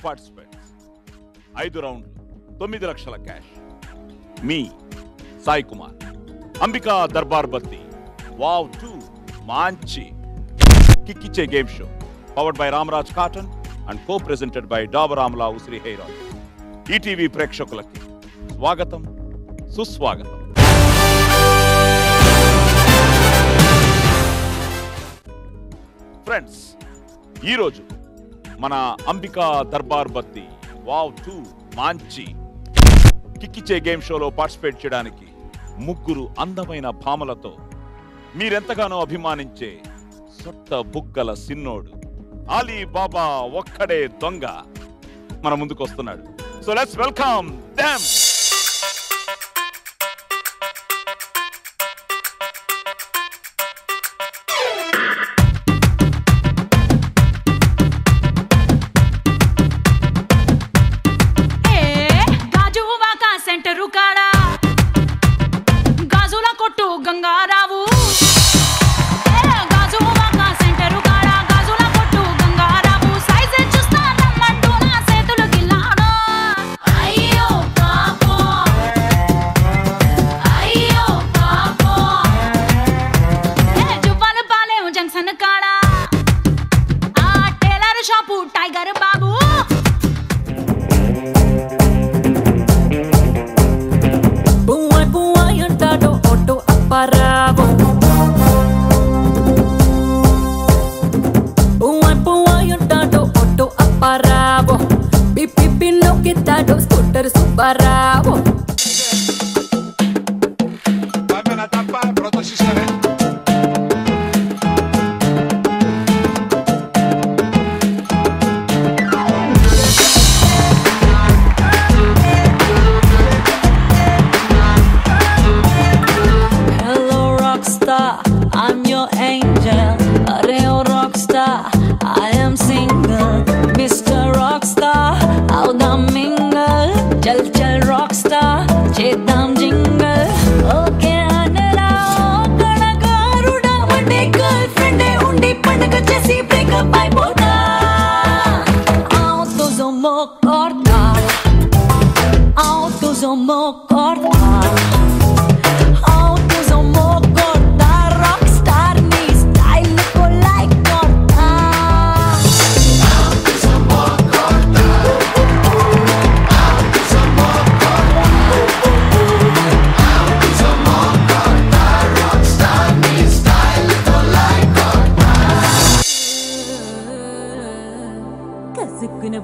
Participants, 5 రౌండ్లు, 9 లక్షల cash. మీ సాయి కుమార్, అంబికా దర్బార్ బత్తి వావ్ 2 మంచి కిక్కిచ్చే game show powered by Ramraj cotton and co presented by Dabur Amla ఉసిరి హెయిర్ ఆయిల్. ఈటీవీ ప్రేక్షకులకి స్వాగతం, సుస్వాగతం. ఫ్రెండ్స్, ఈరోజు మన అంబికా దర్బార్ బత్తి వావ్ 2 మంచి కిక్కిచ్చే గేమ్ షోలో పార్టిసిపేట్ చేయడానికి 3 అందమైన భామలతో మీరెంతగానో అభిమానించే సొట్ట బుగ్గల సిన్నోడు అలీ బాబా ఒక్కడే దొంగ మన ముందుకు వస్తున్నాడు. So let's welcome them.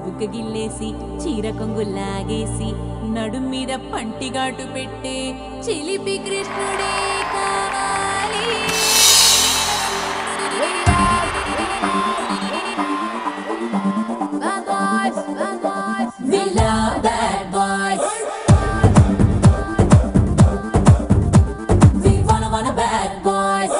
బుగ్గగిల్లేసి చీర కొంగులాగేసి నడు మీద పంటిగాటు పెట్టే చిలిపి కృష్ణుడే కావాలి. We love bad boys. We wanna bad boys.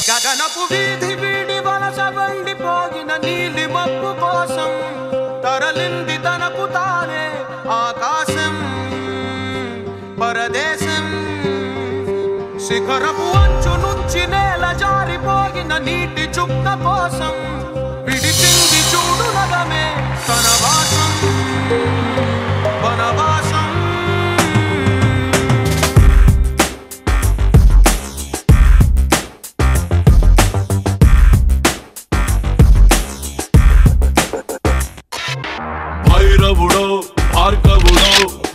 గగనపు వీధి వీడి వలస వండిపోగిన నీలి మబ్బు కోసం తరలింది తనకు తానే ఆకాశం పరదేశం. శిఖరపు అంచు నుంచి నేల జారిపోగిన నీటి చుక్క కోసం విడిచింది చూడు నగమే తన వాసం వనవాసం. భైరవుడో భార్గవుడో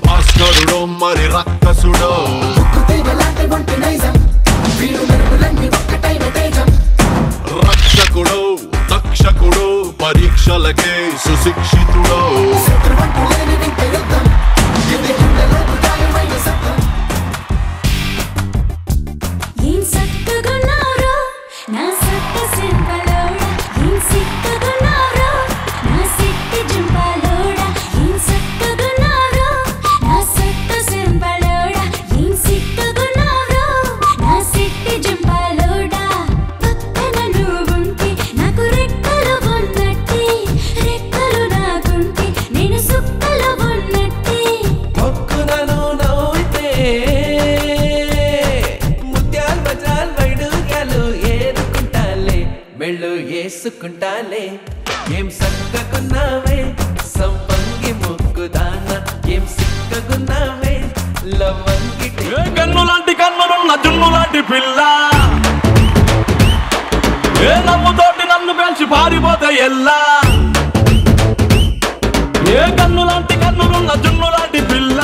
భాస్కరుడో మరి రక్కసుడో వీడు మెరుపుల శిక్షకుడు పరీక్షలకే సుశిక్షితుడు ఏం సక్కగున్నారో నా సక్క సింపలోడా ఏం సిక్కగున్నారో నా సిక్కి జంపాలోడా ఏం సక్కగున్నారో నా సక్క సింపలోడా ఏం సిక్కగున్నారో నా సిక్కి జంపాలోడా పక్కన నువ్వుంటే నాకు రెక్కలు ఉన్నట్టే రెక్కలు నాకుంటే నేను సుక్కలు ఉన్నట్టే మొక్కునను నవ్వితే ముత్యాలు బజాలు వైడుగాలు ఏరుకుంటాలే మెళ్ళు వేసుకుంటాలే ఏం సక్కకున్నావే సంపంగి ముక్కుదాన ఏం సిక్కగున్నావే లవంగి ఏ కన్ను లాంటి కన్నులున్న జున్ను లాంటి పిల్ల ఏ నవ్వుతోటి నన్ను పెంచి పారిపోతే ఎల్లా ఏ కన్ను లాంటి కన్నులున్న జున్ను లాంటి పిల్ల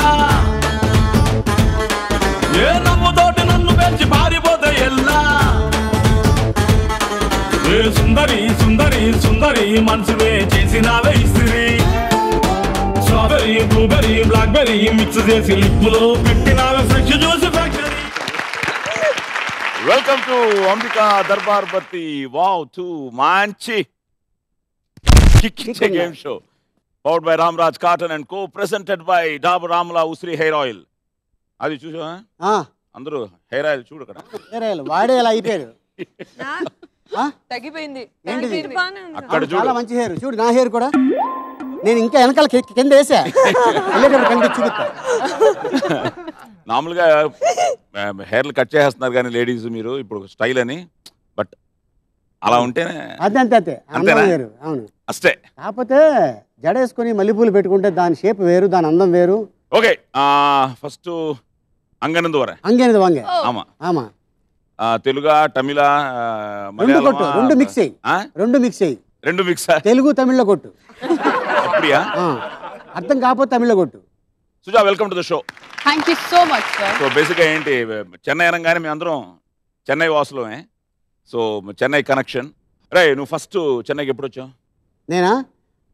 ఏ నవ్వుతోటి నన్ను పెంచి పారిపోతే ఎల్లా ఏ సుందరి సుందరి సుందరి మనసువే చేసినావే ఇస్త్రీ స్ట్రాబెరీ బ్లూబెరీ బ్లాక్బెరీ మిక్స్ చేసి లిప్పులో పెట్టినావే fresh juice factory welcome to Ambika Darbar Batti wow 2 మంచి కిక్కించే game show powered by Ramraj cotton and co presented by Dabur రామ్లా ఉసిరి హెయిర్ ఆయిల్. అది చూసా అందరూ హెయిర్ ఆయిల్ చూడు అక్కడ వాడే అలా అయిపోయారు. తగ్గిపోయింది ఏంటిది? అక్కడ చాలా చూడు మంచి హెయిర్ చూడు. నా హెయిర్ కూడా నేను ఇంకా వెనకాల కింద వేసా వెళ్ళేటప్పుడు కనిపించి చూపిస్తా. మామూలుగా హెయిర్లు కట్ చేస్తున్నారు కానీ లేడీస్ మీరు ఇప్పుడు స్టైల్ అని, బట్ అలా ఉంటేనే అంతే అంతే అంతే అందం అంతేనా? వేరు. అవును, అస్తే. కాకపోతే జడేసుకొని మల్లెపూలు పెట్టుకుంటే దాని షేప్ వేరు, దాని అందం వేరు. ఓకే, ఫస్ట్ అంగనందు వర అంగేనది వంగే. ఆమా ఆమా తెలుగా తమిళ రెండు కొట్టు, రెండు మిక్స్ అయ్యి, రెండు మిక్స్ అయ్యి, రెండు మిక్స్ తెలుగు తమిళ్లో కొట్టు. అప్పుడియా అర్థం కాకపోతే తమిళ్లో కొట్టు. Suja, welcome to the show. Thank you so much sir. So బేసిక్గా ఏంటి, చెన్నై అనగానే మేము అందరం చెన్నై వాసులమే. So Chennai connection. రే, నువ్వు ఫస్ట్ చెన్నైకి ఎప్పుడు వచ్చావు? నేనా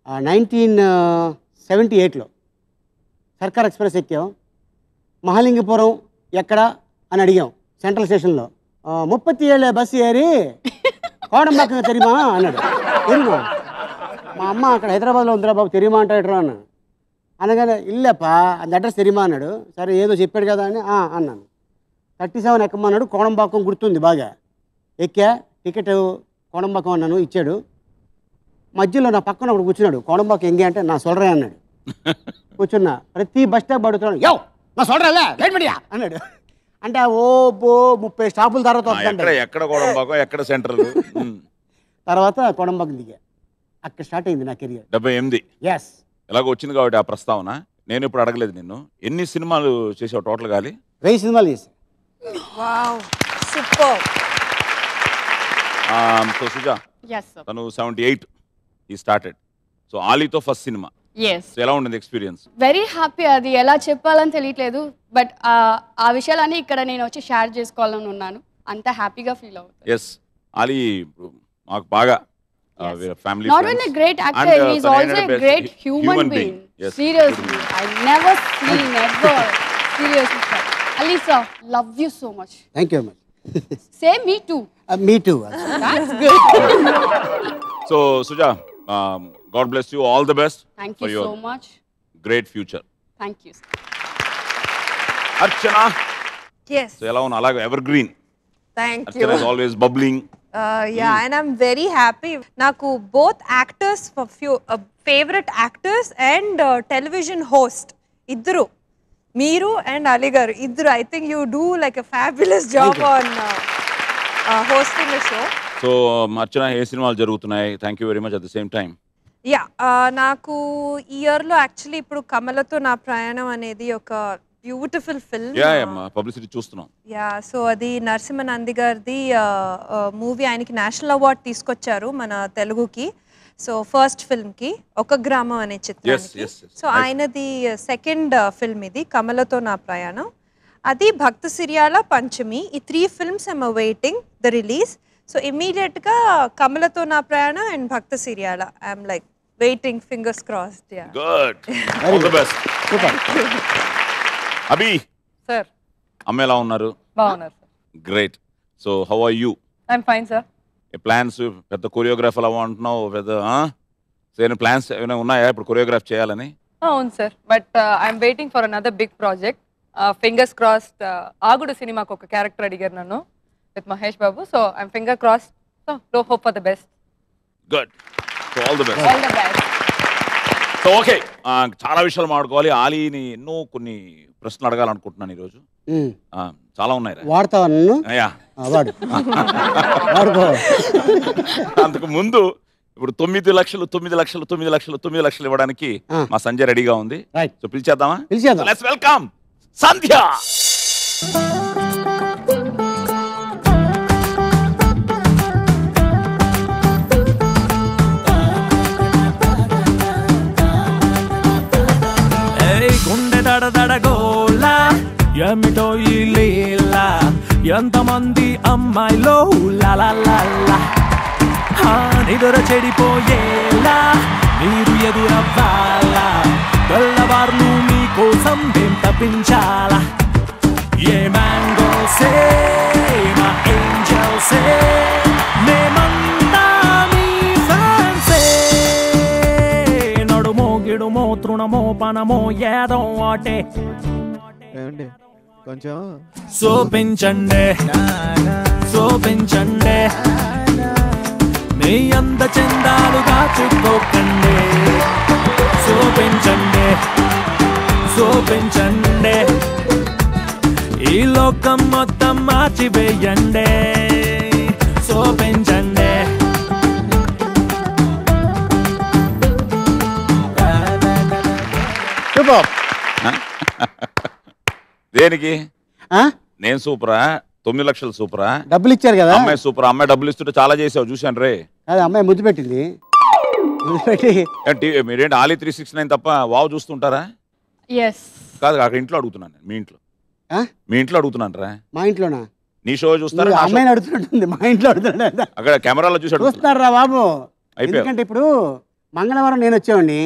1978లో సర్కార్ ఎక్స్ప్రెస్ ఎక్కాం. మహాలింగపురం ఎక్కడ అని అడిగాం సెంట్రల్ స్టేషన్లో. 37 బస్సు ఏరి కోడంబాక తెరిమా అన్నాడు. తెరిమా? మా అమ్మ అక్కడ హైదరాబాద్లో ఉందిరా బాబు, తెరిమా అంటాడు అన్న. అనగానే ఇల్లప్పా అది అడ్రస్ తెరిమా అన్నాడు. సరే ఏదో చెప్పాడు కదా అని అన్నాను. 37 ఎక్కమన్నాడు. కోడంబాకం గుర్తుంది బాగా. ఎక్కా, టికెట్ కోడంబాకం అన్నాను, ఇచ్చాడు. మధ్యలో నా పక్కన ఒకడు కూర్చున్నాడు. కోడంబాకం ఎంగే అంటే నా సొల్రే అన్నాడు. కూర్చున్నా. ప్రతి బస్ స్టాప్ పడుతున్నాడు. యో నా సొల్రేలే గైడ్మడియా అన్నాడు. అంటే ఓ 30 స్టాపుల తర్వాత వస్తుంటాడు. ఎక్కడ కోడంబాకం, ఎక్కడ సెంట్రల్. తర్వాత కోడంబాకం దిగా. అక్కడ స్టార్ట్ అయింది నా కెరియర్. 78. ఎస్. ఎలాగో వచ్చింది కాబట్టి ఆ ప్రస్తావన. నేను ఇప్పుడు అడగలేదు నిన్ను, ఎన్ని సినిమాలు చేసావు టోటల్ గాలి? 1000 సినిమాలు చేశాను. Wow, super. So Suja, yes sir. తను 78 ఈ స్టార్టెడ్. సో ఆలీతో ఫస్ట్ సినిమా. yes. సో ఎలా ఉండింది ఎక్స్పీరియన్స్? Very happy. అది ఎలా చెప్పాలని తెలియట్లేదు, బట్ ఆ విషయాలన్నీ ఇక్కడ నేను వచ్చి షేర్ చేసుకోవాలని ఉన్నాను. అంత హ్యాపీగా ఫీల్ అవుతుంది. ఎస్, ఆలీ మాకు బాగా family. Not only great actor, he is also a great human being. Seriously I never seen ever. Seriously sir. Ali sir, love you so much. Thank you much. Say me too. Me two. That's good. So Suja, God bless you, all the best Thank for you your so much. Great future. Thank you sir. Archana, Yes. So ఎలా ఉన్నా? అలాగే ever green. Thank you. Archana is always bubbling. Yeah, and I'm very happy. నాకు both actors, favorite actors and television host ఇద్దరు, మీరు and Ali గారు ఇద్దరు, I think you do like a fabulous job on hosting the show. So Archana, ఏ సినిమాలు జరుగుతున్నాయి? Thank you very much. At the same time yeah, నాకు ఈ ఇయర్లో యాక్చువల్లీ ఇప్పుడు కమలతో నా ప్రయాణం అనేది ఒక బ్యూటిఫుల్ ఫిల్మ్. పబ్లిసిటీ చూస్తున్నాం. యా, సో అది నరసింహనంది గారిది మూవీ. ఆయనకి నేషనల్ అవార్డ్ తీసుకొచ్చారు మన తెలుగుకి. సో ఫస్ట్ ఫిల్మ్కి ఒక గ్రామం అనే చిత్రానికి. సో ఆయనది సెకండ్ ఫిల్మ్ ఇది, కమలతో నా ప్రయాణం. అది భక్త సిరియాల పంచమి. ఈ 3 films I'm waiting the release. So immediate గా కమలతో నా ప్రయాణం and Bhakta Siriyala I'm like waiting fingers crossed. Good, all the best. Abhi sir అమ్మ ఎలా ఉన్నారు? బాగున్నారు sir. Great. So how are you? I'm fine sir. Plans పెద్ద కొరియోగ్రాఫర్ అవ్వ అంటున్నావు, పెద్ద సేమ్ ప్లాన్స్ ఏమైనా ఉన్నాయా ఇప్పుడు కొరియోగ్రాఫ్ చేయాలని? అవును sir, but I'm waiting for another big project. Fingers crossed. ఆగుడు సినిమాకి ఒక క్యారెక్టర్ అడిగారు నన్ను with Mahesh Babu. So I'm finger crossed. So hope for the best. Good, so all the best. All the best. So okay, చాలా విషయాలు మాట్లాడుకోవాలి. ఆలీని ఎన్నో కొన్ని ప్రశ్నలు అడగాలనుకుంటున్నాను ఈరోజు. చాలా ఉన్నాయి. వాడతావా నన్ను? అంతకు ముందు ఇప్పుడు 9 లక్షలు 9 లక్షలు 9 లక్షలు 9 లక్షలు ఇవ్వడానికి మా సంధ్య రెడీగా ఉంది. సో పిలిచేద్దామా? లెట్స్ వెల్కమ్ సంధ్య. గుండె దడదడగోలా ఏమిటో ఈ లీలా, ఎంతమంది అమ్మాయిలో లాలా నిదుర చెడిపోయేలా మీరు ఎదురవ్వాలా, తెల్లవార్లు మీకోసం మేం తప్పించాలా. ఏ మ్యాంగోసే మా ఏంజల్సే, మేమంతా మీ ఫ్యాన్సే. నడుమో గిడుమో తృణమో పనమో ఏదో ఆటే కొంచెం శోభించండి శోభించండి, మీ అంద చందాలు దాచుకోకండి. శోభించండి శోభించండి, ఈ లోకం మొత్తం మార్చివేయండి. శోభించండి. దేనికి? నేను సూపరా? 9 లక్షలు సూపరా? డబ్బులు ఇచ్చారు కదా. అమ్మాయి సూపర్. అమ్మాయి డబ్బులు ఇస్తుంటే చాలా చేసావు, చూశాను రే. అది అమ్మాయి ముద్దు పెట్టింది. మీరేంటి ఆలీ 369 తప్ప వావ్ చూస్తుంటారా? కాదు, అక్కడ ఇంట్లో అడుగుతున్నాను. మీ ఇంట్లో మీ ఇంట్లో అడుగుతున్నాను రా. మా ఇంట్లోనా? నీ షో చూస్తారా? అమ్మాయిని అడుగుతున్నట్టుంది. మా ఇంట్లో అడుగుతున్నాడు. అక్కడ కెమెరాలో చూస్తారా బాబు? ఎందుకంటే ఇప్పుడు మంగళవారం నేను వచ్చేవాడిని,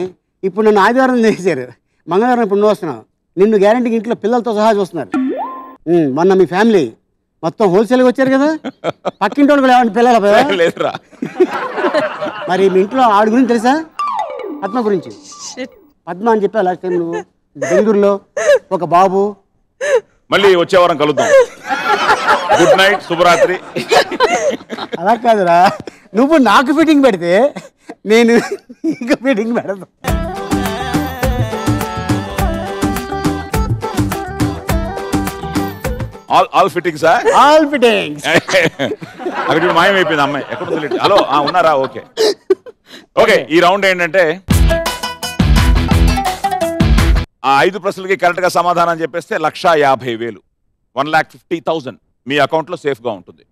ఇప్పుడు నన్ను ఆదివారం చేశారు. మంగళవారం ఇప్పుడు నువ్వు వస్తున్నావు. నిన్ను గ్యారంటీకి ఇంట్లో పిల్లలతో సహా చూస్తున్నారు. మొన్న మీ ఫ్యామిలీ మొత్తం హోల్సేల్గా వచ్చారు కదా, పక్కింటి వాళ్ళు కూడా ఏమంటే పిల్లలు లేదురా. మరి మీ ఇంట్లో ఆవిడ గురించి తెలుసా? పద్మ గురించి. పద్మ అని చెప్పా లాస్ట్ టైం నువ్వు బెంగళూరులో ఒక బాబు. మళ్ళీ వచ్చే వారం కలుద్దాం. గుడ్ నైట్, శుభరాత్రి. అలా కాదురా, నువ్వు నాకు ఫిట్టింగ్ పెడితే నేను నీకు ఫిట్టింగ్ పెడతా. All fittings. All fittings. అక్కడ మాయమైపోయింది అమ్మాయి. ఎక్కడ ఉంది? హలో, ఉన్నారా? Okay okay. ఈ రౌండ్ ఏంటంటే ఆ 5 ప్రశ్నలకి కరెక్ట్ గా సమాధానం చెప్పేస్తే 1,50,000 1,50,000 మీ అకౌంట్ లో సేఫ్ గా ఉంటుంది.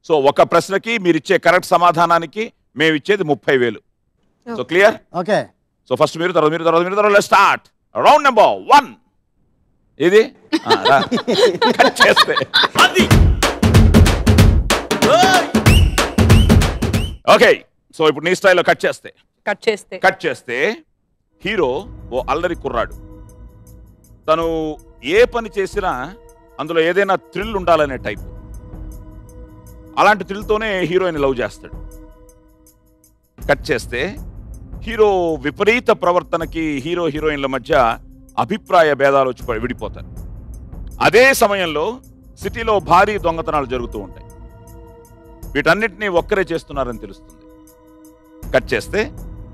సో ఒక ప్రశ్నకి మీరు ఇచ్చే కరెక్ట్ సమాధానానికి మేము ఇచ్చేది 30,000. So clear? Okay. So first మీరు, తర్వాత లెట్స్ స్టార్ట్ రౌండ్ నెంబర్ 1. ఇది కట్ చేస్తే అది. ఓకే, సో ఇప్పుడు నీ స్టైల్లో కట్ చేస్తే హీరో ఓ అల్లరి కుర్రాడు. తను ఏ పని చేసినా అందులో ఏదైనా థ్రిల్ ఉండాలనే టైప్. అలాంటి థ్రిల్తోనే హీరోయిన్ లవ్ చేస్తాడు. కట్ చేస్తే హీరో విపరీత ప్రవర్తనకి హీరో హీరోయిన్ల మధ్య అభిప్రాయ భేదాలు వచ్చి విడిపోతారు. అదే సమయంలో సిటీలో భారీ దొంగతనాలు జరుగుతూ ఉంటాయి. వీటన్నిటినీ ఒక్కరే చేస్తున్నారని తెలుస్తుంది. కట్ చేస్తే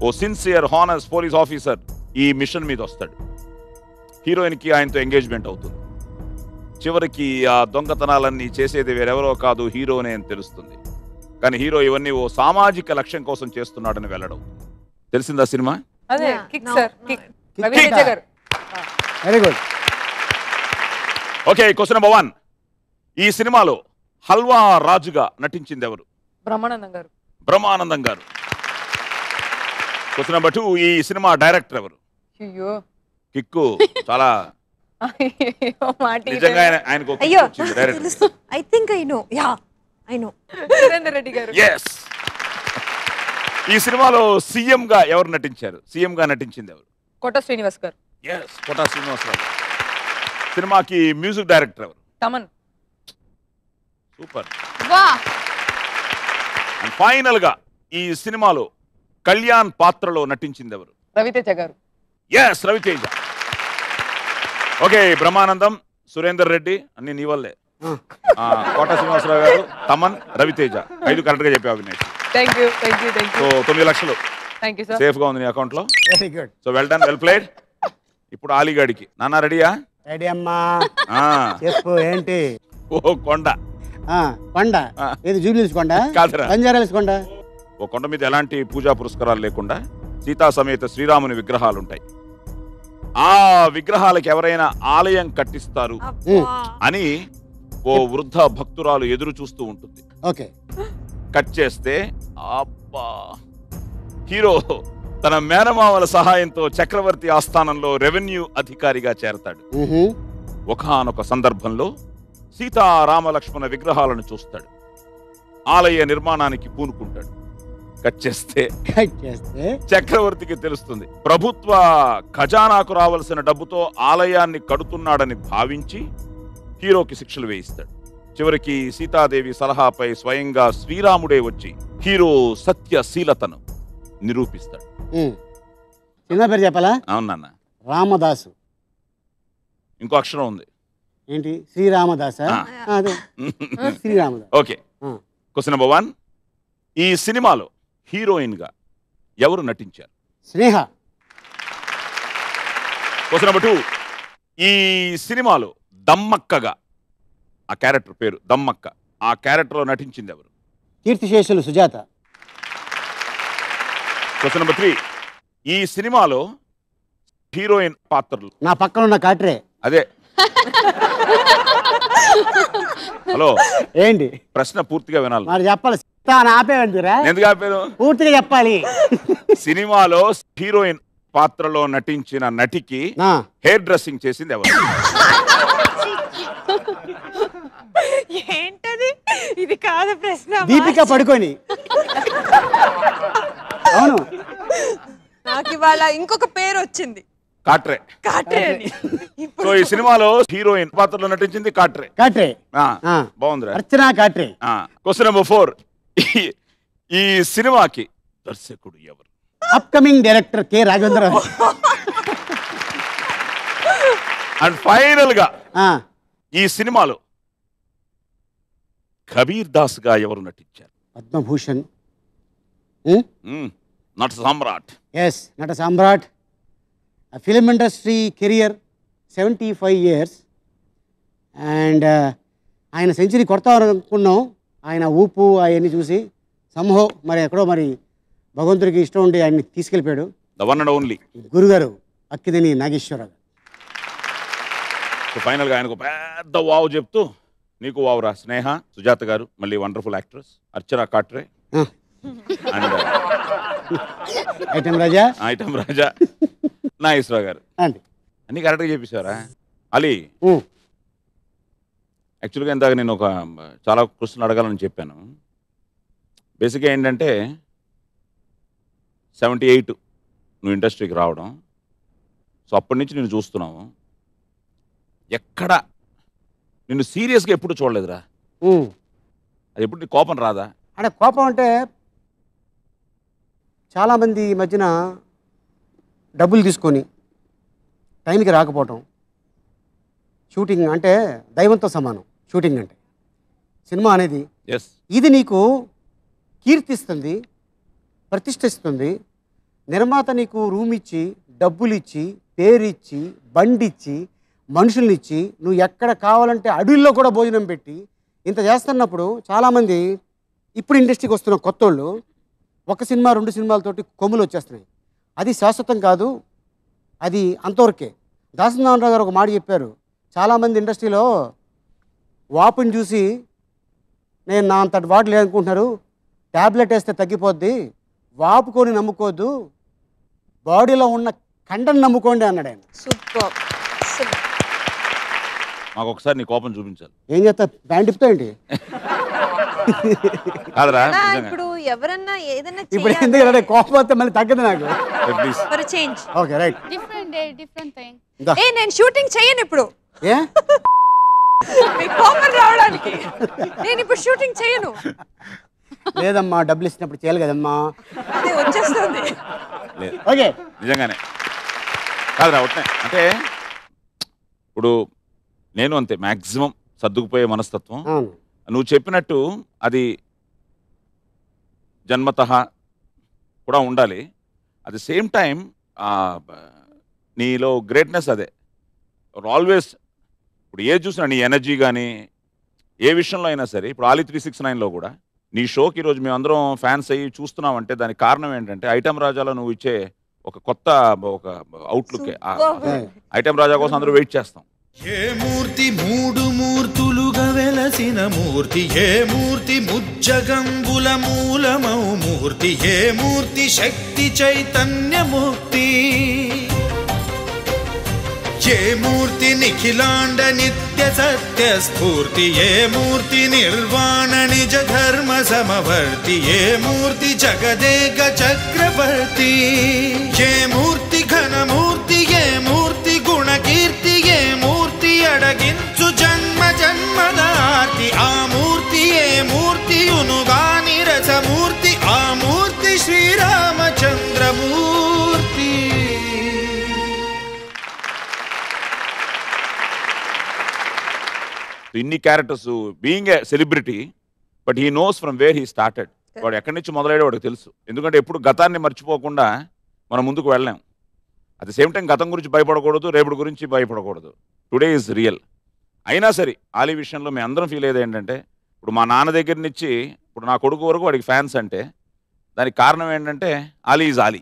ఓ సిన్సియర్ హానెస్ట్ పోలీస్ ఆఫీసర్ ఈ మిషన్ మీద వస్తాడు. హీరోయిన్కి ఆయనతో ఎంగేజ్మెంట్ అవుతుంది. చివరికి ఆ దొంగతనాలన్నీ చేసేది వేరెవరో కాదు, హీరోనే అని తెలుస్తుంది. కానీ హీరో ఇవన్నీ ఓ సామాజిక లక్ష్యం కోసం చేస్తున్నాడని వెళ్ళడం. తెలిసిందా cinema? Very good. Okay, question number 1. ఈ సినిమాలో హల్వా రాజుగా నటించింది ఎవరు? బ్రహ్మానందం గారు. Question number 2. ఈ సినిమా డైరెక్టర్ ఎవరు? కిక్కు. చాలా నిజంగా ఆయనకు I think I know. Yeah, I know. Surender Reddy గారు. ఎస్. ఈ సినిమాలో సీఎం గా ఎవరు నటించారు? సీఎం గా నటించింది ఎవరు? కోట శ్రీనివాస్ గారు. ఎస్, కోటా శ్రీనివాసరావు. సినిమాకి మ్యూజిక్ డైరెక్టర్ ఎవరు? Thaman. Super. Wow and final గా ఈ సినిమాలో కళ్యాణ్ పాత్రలో నటించింది ఎవరు? రవితేజ గారు. ఎస్, రవితేజ. ఓకే, బ్రహ్మానందం, సురేందర్ రెడ్డి అన్ని నీ వల్లే. కోట శ్రీనివాసరావు గారు, తమన్, రవితేజ 5 కరెక్ట్ గా చెప్పావు వినేష్. Thank you. సో 9 లక్షలు థ్యాంక్ యూ సార్. సేఫ్ గా ఉంది నీ అకౌంట్ లో. Very good. So well done, well played. ఇప్పుడు ఆలీగాడికి. నాన్న రెడీయా? రెడీ అమ్మా. చెప్పు ఏంటి? ఓ కొండ. కొండ ఏది? జూబ్లీహిల్స్ కొండ కాదురా. బంజారాహిల్స్ కొండ. ఓ కొండ మీద ఎలాంటి పూజా పురస్కారాలు లేకుండా సీతా సమేత శ్రీరాముని విగ్రహాలు ఉంటాయి. ఆ విగ్రహాలకు ఎవరైనా ఆలయం కట్టిస్తారు అని ఓ వృద్ధ భక్తురాలు ఎదురు చూస్తూ ఉంటుంది. ఓకే. కట్ చేస్తే అబ్బా, హీరో తన మేనమామల సహాయంతో చక్రవర్తి ఆస్థానంలో రెవెన్యూ అధికారిగా చేరతాడు. ఒకానొక సందర్భంలో సీతారామ లక్ష్మణ విగ్రహాలను చూస్తాడు. ఆలయ నిర్మాణానికి పూనుకుంటాడు. కట్ చేస్తే చక్రవర్తికి తెలుస్తుంది ప్రభుత్వ ఖజానాకు రావాల్సిన డబ్బుతో ఆలయాన్ని కడుతున్నాడని భావించి హీరోకి శిక్షలు వేయిస్తాడు. చివరికి సీతాదేవి సలహాపై స్వయంగా శ్రీరాముడే వచ్చి హీరో సత్యశీలతను నిరూపిస్తాడు. సినిమా పేరు చెప్పాలా? అవునన్న. రామదాసు. ఇంకో అక్షరం ఉంది. ఏంటి? శ్రీరామదాస. అదే శ్రీరామదాస్. ఓకే. Question number 1. ఈ సినిమాలో హీరోయిన్ గా ఎవరు నటించారు? స్నేహ. Question number 2. ఈ సినిమాలో దమ్మక్కగా, ఆ క్యారెక్టర్ పేరు దమ్మక్క, ఆ క్యారెక్టర్ లో నటించింది ఎవరు? కీర్తిశేషులు సుజాత. Question number 3. ఈ సినిమాలో హీరోయిన్ పాత్రలు. నా పక్కన ఉన్న కాట్రే. అదే. హలో, ఏంటి ప్రశ్న పూర్తిగా వినాలి. మరి చెప్పాలి. ఆపేవంటురా? ఎందుకు ఆపారు? పూర్తిగా చెప్పాలి. సినిమాలో హీరోయిన్ పాత్రలో నటించిన నటికి హెయిర్ డ్రెస్సింగ్ చేసింది ఎవరు? ఏంటది? ఇది కాదు ప్రశ్న. దీపిక పడుకొని. అవును. నాకు ఇవాళ ఇంకొక పేరు వచ్చింది, కాట్రే. కాట్రే అని. సో ఈ సినిమాలో హీరోయిన్ పాత్రలో నటించింది కాట్రే. కాట్రే. బాగుందిరా. అర్చనా కాట్రే. Question number 4. ఈ సినిమాకి దర్శకుడు ఎవరు? Upcoming director K Raghavendra Rao. And final గా ఈ సినిమాలో కబీర్ దాస్ గా ఎవరు నటించారు? పద్మభూషణ్. నట Samrat. Yes, Nata Samrat. Film industry career 75 years. And ఆయన సెంచరీ కొడతామనుకున్నాం. ఆయన ఊపు అవన్నీ చూసి సంహో మరి ఎక్కడో మరి భగవంతుడికి ఇష్టం ఉండి ఆయన్ని తీసుకెళ్ళిపోయాడు. ద వన్ అండ్ ఓన్లీ గురుగారు అక్కినేని నాగేశ్వరరావు. ఫైనల్ గా ఆయనకు పెద్ద వావ్ చెప్తూ నీకు వావురా స్నేహ సుజాత గారు, మళ్ళీ wonderful actress Archana కాట్రే and item Raja, item రాజా నాగేశ్వరరావు గారు. అన్ని కరెక్ట్గా చెప్పేశారా? అలీ, యాక్చువల్గా ఇందాక నేను ఒక చాలా క్వశ్చన్ అడగాలని చెప్పాను. బేసిక్గా ఏంటంటే 78 నువ్వు ఇండస్ట్రీకి రావడం. సో అప్పటి నుంచి నేను చూస్తున్నావు. ఎక్కడ నిన్ను సీరియస్గా ఎప్పుడు చూడలేదురా. అది ఎప్పుడు నీ కోపం రాదా? అంటే కోపం అంటే చాలామంది ఈ మధ్యన డబ్బులు తీసుకొని టైంకి రాకపోవటం. షూటింగ్ అంటే దైవంతో సమానం. షూటింగ్ అంటే సినిమా అనేది ఇది నీకు కీర్తిస్తుంది, ప్రతిష్ఠిస్తుంది. నిర్మాత నీకు రూమ్ ఇచ్చి, డబ్బులు ఇచ్చి, పేరు ఇచ్చి, బండి ఇచ్చి, మనుషుల్ని ఇచ్చి, నువ్వు ఎక్కడ కావాలంటే అడవుల్లో కూడా భోజనం పెట్టి ఇంత చేస్తున్నప్పుడు చాలామంది ఇప్పుడు ఇండస్ట్రీకి వస్తున్న కొత్త వాళ్ళు 1 సినిమా 2 సినిమాలతోటి కొమ్ములు వచ్చేస్తున్నాయి. అది శాశ్వతం కాదు, అది అంతవరకే. దాసనారాయణరావు గారు ఒక మాట చెప్పారు, చాలామంది ఇండస్ట్రీలో వాపుని చూసి నేను నా అంతటి వాడు లేదనుకుంటున్నారు, ట్యాబ్లెట్ వేస్తే తగ్గిపోద్ది, వాపుకొని నమ్ముకోవద్దు, బాడీలో ఉన్న కండను నమ్ముకోండి అన్నాడు ఆయన. సూపర్. మాకు ఒకసారి నీ కోపం చూపించాలి. ఏం చేస్తా, బ్యాండ్ ఇప్పుతా ఏంటి? కాదురా ఎలా నిజంగా. ఇప్పుడు ఎవరన్నా ఏదైనా ఇప్పుడు ఎందుకంటే కోపం వస్తే మళ్ళీ తగ్గదు నాకు. Please for change. Okay right. Different thing. నేను షూటింగ్ చేయను ఇప్పుడు. ఏ మీకు కోపం రావడానికి నేను ఇప్పుడు షూటింగ్ చేయను. లేదమ్మా, డబ్బులు ఇచ్చినప్పుడు చేయాలి కదమ్మా. అదే వచ్చేస్తుంది. లేదు ఓకే నిజంగానే కాదురా అవుతాయి. అంటే ఇప్పుడు నేను అంతే మ్యాక్సిమం సర్దుకుపోయే మనస్తత్వం. అవును. నువ్వు చెప్పినట్టు అది జన్మతః కూడా ఉండాలి. అట్ ది సేమ్ టైం నీలో గ్రేట్నెస్ అదే ఆల్వేస్. ఇప్పుడు ఏ చూసినా నీ ఎనర్జీ కానీ ఏ విషయంలో అయినా సరే, ఇప్పుడు ఆలీ 369లో కూడా నీ షోకి ఈరోజు మేమందరం ఫ్యాన్స్ అయ్యి చూస్తున్నామంటే దానికి కారణం ఏంటంటే ఐటమ్ రాజాలో నువ్వు ఇచ్చే ఒక కొత్త ఒక అవుట్లుక్. ఐటమ్ రాజా కోసం అందరూ వెయిట్ చేస్తాం. ఏ మూర్తి మూడు మూర్తులుగా వెలసిన మూర్తి, ఏ మూర్తి ముజ్జగంబుల మూలమౌ మూర్తి, ఏ మూర్తి శక్తి చైతన్యముక్తి, ఏ మూర్తి నిఖిలాండ నిత్య సత్య స్ఫూర్తి, ఏ మూర్తి నిర్వాణ నిజ ధర్మ సమవర్తి, ఏ మూర్తి జగదేక చక్రవర్తి, ఏ మూర్తి ఘనమూర్తి, ఏ మూర్తి గుణకీర్తి, ఏ మూర్తి అడగించు జన్మ జన్మదార్తి, ఆ మూర్తి ఏ మూర్తియునుగాని రసమూర్తి, ఆ మూర్తి శ్రీరామచంద్రమూర్తి. ఇన్ని characters being a celebrity, but he knows from where he started. వాడు ఎక్కడి నుంచి మొదలయ్యాడో వాడికి తెలుసు. ఎందుకంటే ఎప్పుడు గతాన్ని మర్చిపోకుండా మనం ముందుకు వెళ్ళాం. అట్ ది సేమ్ టైం గతం గురించి భయపడకూడదు, రేపటి గురించి భయపడకూడదు. Today is real. అయినా సరే ఆలీ విషయంలో మేము అందరం ఫీల్ అయ్యేది ఏంటంటే, ఇప్పుడు మా నాన్న దగ్గర నుంచి ఇప్పుడు నా కొడుకు వరకు వాడికి ఫ్యాన్స్ అంటే దానికి కారణం ఏంటంటే Ali is Ali.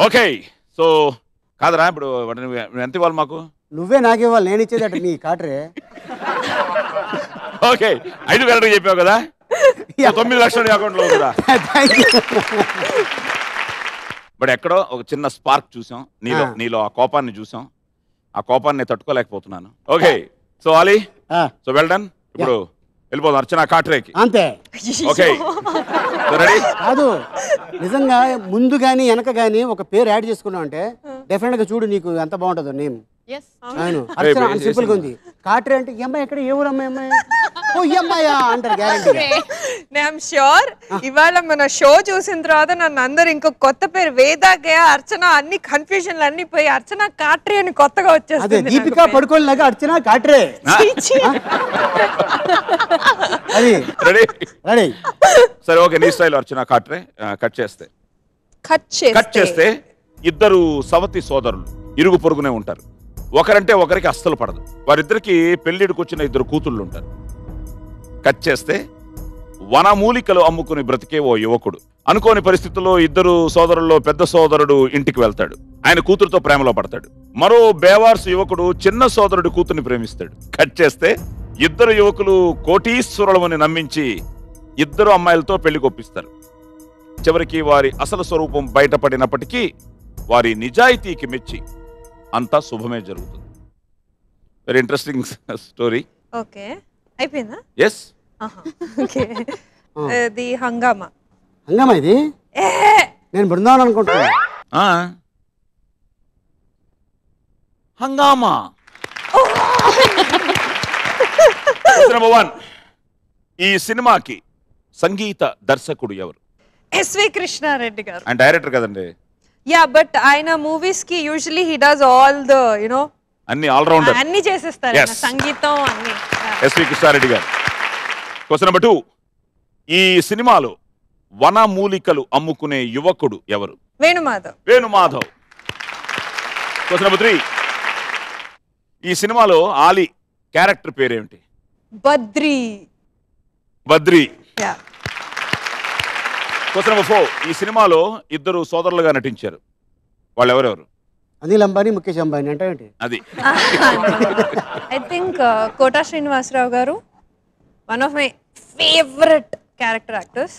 Okay, so కాదరా ఇప్పుడు ఎంత ఇవ్వాలి మాకు? నువ్వే నాకు ఇవ్వాలి, నేను ఇచ్చేదట నీ కాటరే. ఓకే, 5,000 చెప్పావు కదా, 9 లక్షలు అకౌంట్లో కదా. బట్ ఎక్కడో ఒక చిన్న స్పార్క్ చూసాం నీలో ఆ కోపాన్ని చూసాం. ఆ కోపాన్ని నేను తట్టుకోలేకపోతున్నాను. Okay, so Ali, so well done. ఇప్పుడు వెళ్ళిపోదాం అర్చన కాట్రేకి. అంతే. Okay ready? కాదు, నిజంగా ముందు కానీ వెనక కానీ ఒక పేరు యాడ్ చేసుకున్నావు అంటే డెఫినెట్ గా చూడు నీకు ఎంత బాగుంటుందో నేమ్. అవును, అర్చన సింపుల్ గా ఉంది. కాట్రే అంటే ఈ అమ్మాయి ఎక్కడ, ఏ ఊరు అమ్మాయి, అమ్మాయి ఓ ఈ అమ్మాయా అంటారు గ్యారంటీ. ఐఎమ్ ష్యూర్ ఇవాళ మన షో చూసిన తర్వాత నన్ను అందరు ఇంకో కొత్త పేరు వేదాగయ అర్చన అన్ని కన్ఫ్యూజన్లు అన్ని పోయి అర్చన కాట్రే అని కొత్తగా వచ్చేస్తుంది. దీపికా పడుకోలేక అర్చన కాట్రే. అది రెడీ? రెడీ. సరే ఓకే, నీ స్టైల్ అర్చన కాట్రే. కట్ చేస్తే ఇద్దరు సవతి సోదరులు ఇరుగు పొరుగునే ఉంటారు. ఒకరంటే ఒకరికి అస్సలు పడదు. వారిద్దరికి పెళ్లిడికి వచ్చిన 2 కూతుళ్ళు ఉంటారు. కట్ చేస్తే వనమూలికలు అమ్ముకుని బ్రతికే ఓ యువకుడు అనుకోని పరిస్థితుల్లో 2 సోదరుల్లో పెద్ద సోదరుడు ఇంటికి వెళ్తాడు. ఆయన కూతురుతో ప్రేమలో పడతాడు. మరో బేవార్సు యువకుడు చిన్న సోదరుడి కూతుర్ని ప్రేమిస్తాడు. కట్ చేస్తే 2 యువకులు కోటీశ్వరులమని నమ్మించి 2 అమ్మాయిలతో పెళ్లి కొప్పిస్తారు. చివరికి వారి అసలు స్వరూపం బయటపడినప్పటికీ వారి నిజాయితీకి మెచ్చి అంతా శుభమే జరుగుతుంది. Very interesting story. ఓకే, అయిపోయిందా? ఎస్. ఓకే, ఇది హంగామా. హంగామా ఇది? నేను బృందావనం అనుకుంటున్నా. హంగామా. నెంబర్ 1, ఈ సినిమాకి సంగీత దర్శకుడు ఎవరు? ఎస్వి కృష్ణారెడ్డి గారు. ఆయన డైరెక్టర్ కదండి. యా, బట్ ఆయన మూవీస్ కి usually he does all the అన్ని ఆల్ రౌండర్, అన్ని చేసేస్తారు. సంగీతం అన్ని. ఎస్వి కృష్ణారెడ్డి గారు. క్వశ్చన్ నెంబర్ 2, ఈ సినిమాలో వనమూలికలు అమ్ముకునే యువకుడు ఎవరు? వేణుమాధవ్. క్వశ్చన్ నెంబర్ 3, ఈ సినిమాలో ఆలీ క్యారెక్టర్ పేరేమిటి? బద్రి. క్వశ్చన్ నెంబర్ 4, ఈ సినిమాలో 2 సోదరులుగా నటించారు. వాళ్ళు ఎవరెవరు? అనిల్ అంబానీ, ముఖేష్ అంబానీ అంటే ఏంటి? అది ఐ థింక్ కోటా శ్రీనివాసరావు గారు, one of my favourite character actors,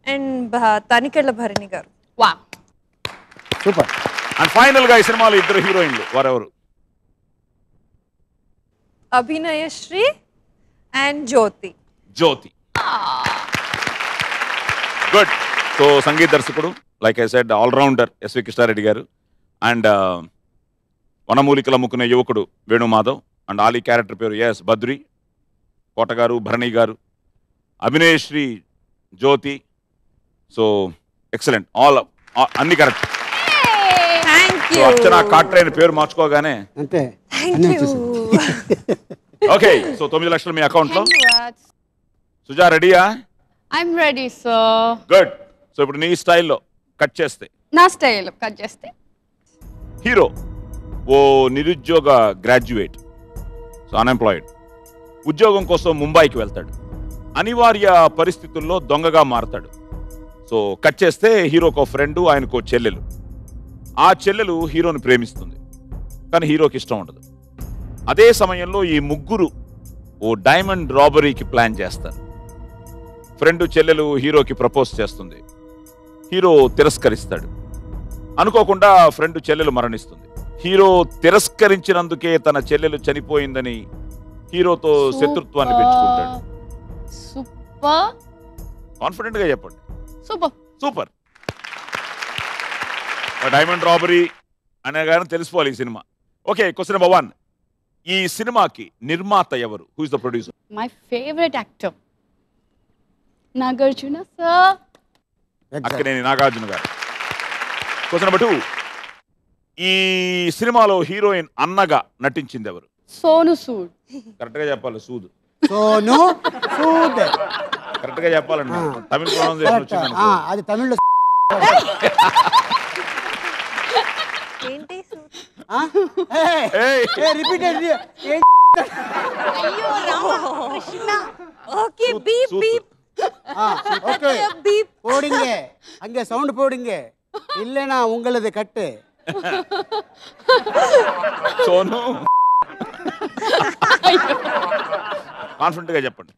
and Tanikella Bharani garu. వా, సూపర్. అండ్ ఫైనల్ గా ఈ సినిమాలో 2 హీరోయిన్లు వారెవరు? Abhinayasri and Jyothi. Good. So సంగీత దర్శకుడు like I said allrounder SV Krishna Reddy గారు, అండ్ వనమూలికలు అమ్ముకునే యువకుడు వేణుమాధవ్, అండ్ ఆలీ క్యారెక్టర్ పేరు ఎస్ బద్రి, కోట గారు, భరణి గారు, అభినయశ్రీ, జ్యోతి. సో ఎక్సలెంట్, ఆల్ అన్ని కరెక్ట్. సో అర్చన కాట్రైన పేరు మార్చుకోగానే అంతే. ఓకే. సో 9 లక్షలు మీ అకౌంట్ లో. సుజా రెడీయా? I'm ready sir. Good. So ఇప్పుడు నీ స్టైల్లో కట్ చేస్తే, నా స్టైల్ కట్ చేస్తే, హీరో ఓ నిరుద్యోగ గ్రాడ్యుయేట్, సో అన్ఎంప్లాయిడ్, ఉద్యోగం కోసం ముంబైకి వెళ్తాడు. అనివార్య పరిస్థితుల్లో దొంగగా మారతాడు. సో కట్ చేస్తే హీరోకో ఫ్రెండు, ఆయనకో చెల్లెలు. ఆ చెల్లెలు హీరోని ప్రేమిస్తుంది, కానీ హీరోకి ఇష్టం ఉండదు. అదే సమయంలో ఈ ముగ్గురు ఓ డైమండ్ రాబరీకి ప్లాన్ చేస్తారు. ఫ్రెండు చెల్లెలు హీరోకి ప్రపోజ్ చేస్తుంది, హీరో తిరస్కరిస్తాడు. అనుకోకుండా ఫ్రెండు చెల్లెలు మరణిస్తుంది. హీరో తిరస్కరించినందుకే తన చెల్లెలు చనిపోయిందని హీరోతో శత్రుత్వాన్ని పెంచుకుంటాడు. సూపర్. కాన్ఫిడెంట్ గా చెప్పండి. సూపర్. సూపర్. డైమండ్ రాబరీ అనే కానీ తెలిసిపోవాలి ఈ సినిమా. Okay, question number 1. ఈ సినిమాకి నిర్మాత ఎవరు? Who is the producer? My favourite actor Nagarjuna sir. Akkineni Nagarjuna garu. Question number 2. ఈ సినిమాలో హీరోయిన్ అన్నగా నటించింది ఎవరు? సోను సూద్. కరెక్ట్ గా చెప్పాలి. సూద్. సోను సూద్. కరెక్ట్ గా చెప్పాలండి. తమిళ ప్రొనౌన్సియేషన్ వచ్చింది. అది తమిళ్లో. ఏంటి రిపీటెడ్. అయ్యో Rama Krishna. Okay beep beep. Okay beep போடுங்க, அங்க சவுண்ட் போடுங்க, இல்லனா உங்களது கட்டு. సోను కాన్ఫిడెంట్ గా చెప్పండి.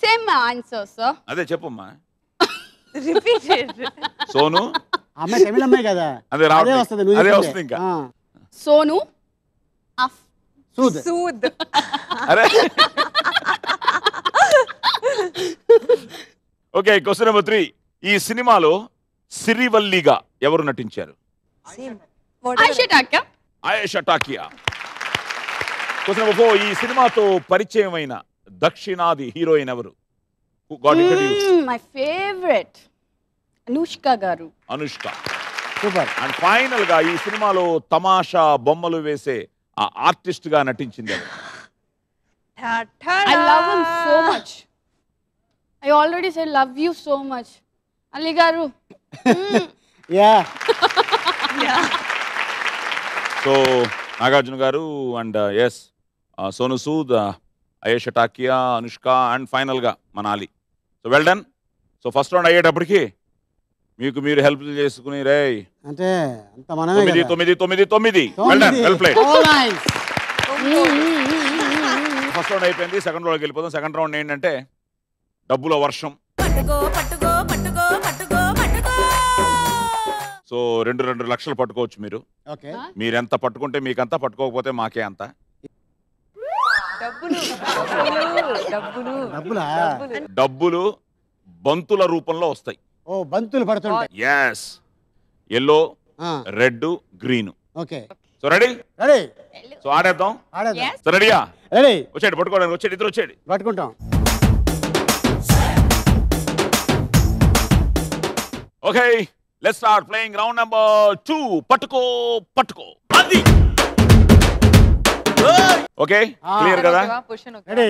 Same answer sir. అదే చెప్పమ్మా. రిపీటెడ్. సోను అమ్మాయి తమిళ అమ్మాయి కదా, అదే వస్తుంది. అదే వస్తుంది ఇంకా. సోను సూద్. సూద్. అరే ఓకే, క్వశ్చన్ నెంబర్ 3. ఈ సినిమాలో సిరివల్లిగా ఎవరు నటించారు? ఆయేషా టాకియా. Question number 4. ఈ సినిమాతో పరిచయమైన దక్షిణాది హీరోయిన్ ఎవరు? మై ఫేవరెట్ అనుష్క గారు. అనుష్క. సూపర్. అండ్ ఫైనల్ గా ఈ సినిమాలో తమాషా బొమ్మలు వేసే ఆ ఆర్టిస్ట్ గా నటించింది ఎవరు? I love him so much. I already said love you so much. Ali garu. Yeah. So Nagarjuna garu and S Sonu Sood, Ayesha Takia, Anushka and final గా మన Ali. So well done. So first round అయ్యేటప్పటికి మీకు మీరు హెల్ప్ చేసుకుని రే అంటే అంత మనమే 9. Well done, well played. First round అయిపోయింది. సెకండ్ రౌండ్కి వెళ్ళిపోతాం. సెకండ్ రౌండ్ ఏంటంటే డబ్బుల వర్షం. సో 2 లక్షలు పట్టుకోవచ్చు మీరు. మీరెంత పట్టుకుంటే మీకంతా, పట్టుకోకపోతే మాకే అంత. డబ్బులు బంతుల రూపంలో వస్తాయి. ఓ బంతులు పడుతుంటాయి. yes, yellow, red, green. Okay. So ready? Ready. So ఆడేద్దాం. సో రెడీయా? రెడీ. వచ్చేయండి, పట్టుకోవడానికి వచ్చేయండి, ఇద్దరు వచ్చేయండి. పట్టుకుంటాం. Okay, let's start playing round number 2. పట్టుకో పట్టుకో. అది ఓకే, క్లియర్ కదా? రెడీ.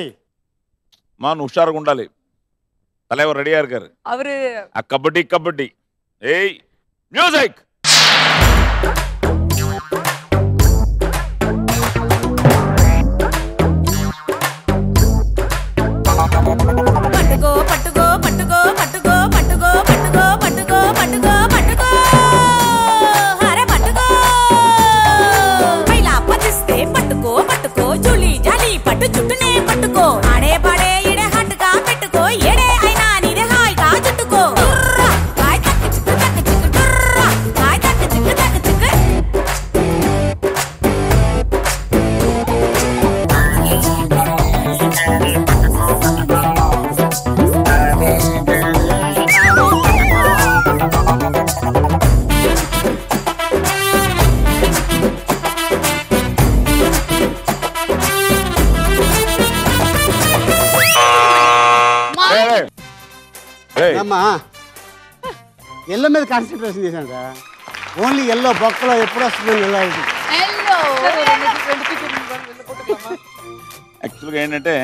మనం హుషారుగా ఉండాలి. தலைவர் ரெடியா இருக்காரு. அவரு கபடி கபடி. ஏய் மியூசிக். పట్టుకో పట్టుకో పట్టుకో పట్టుకో పట్టుకో పట్టుకో పట్టుకో పట్టుకో పట్టుకో అరే పట్టుకో పైలా పచ్చిస్తే పట్టుకో పట్టుకో జూలి జాలి పట్టు చుట్టూనే పట్టుకో ఆడే పాడే ఇడే హట్టుగా పెట్టుకో ఏడే అయినా నీదే హాయిగా చుట్టుకో హాయ్ తక్కి చిక్కు డుర్రా అమ్మా ఎల్లో మీద కాన్సన్ట్రేషన్ చేశాను రా. ఓన్లీ ఎల్లో బొక్కలో ఎప్పుడు వస్తుందని ఎల్లో యాక్చువల్గా ఏంటంటే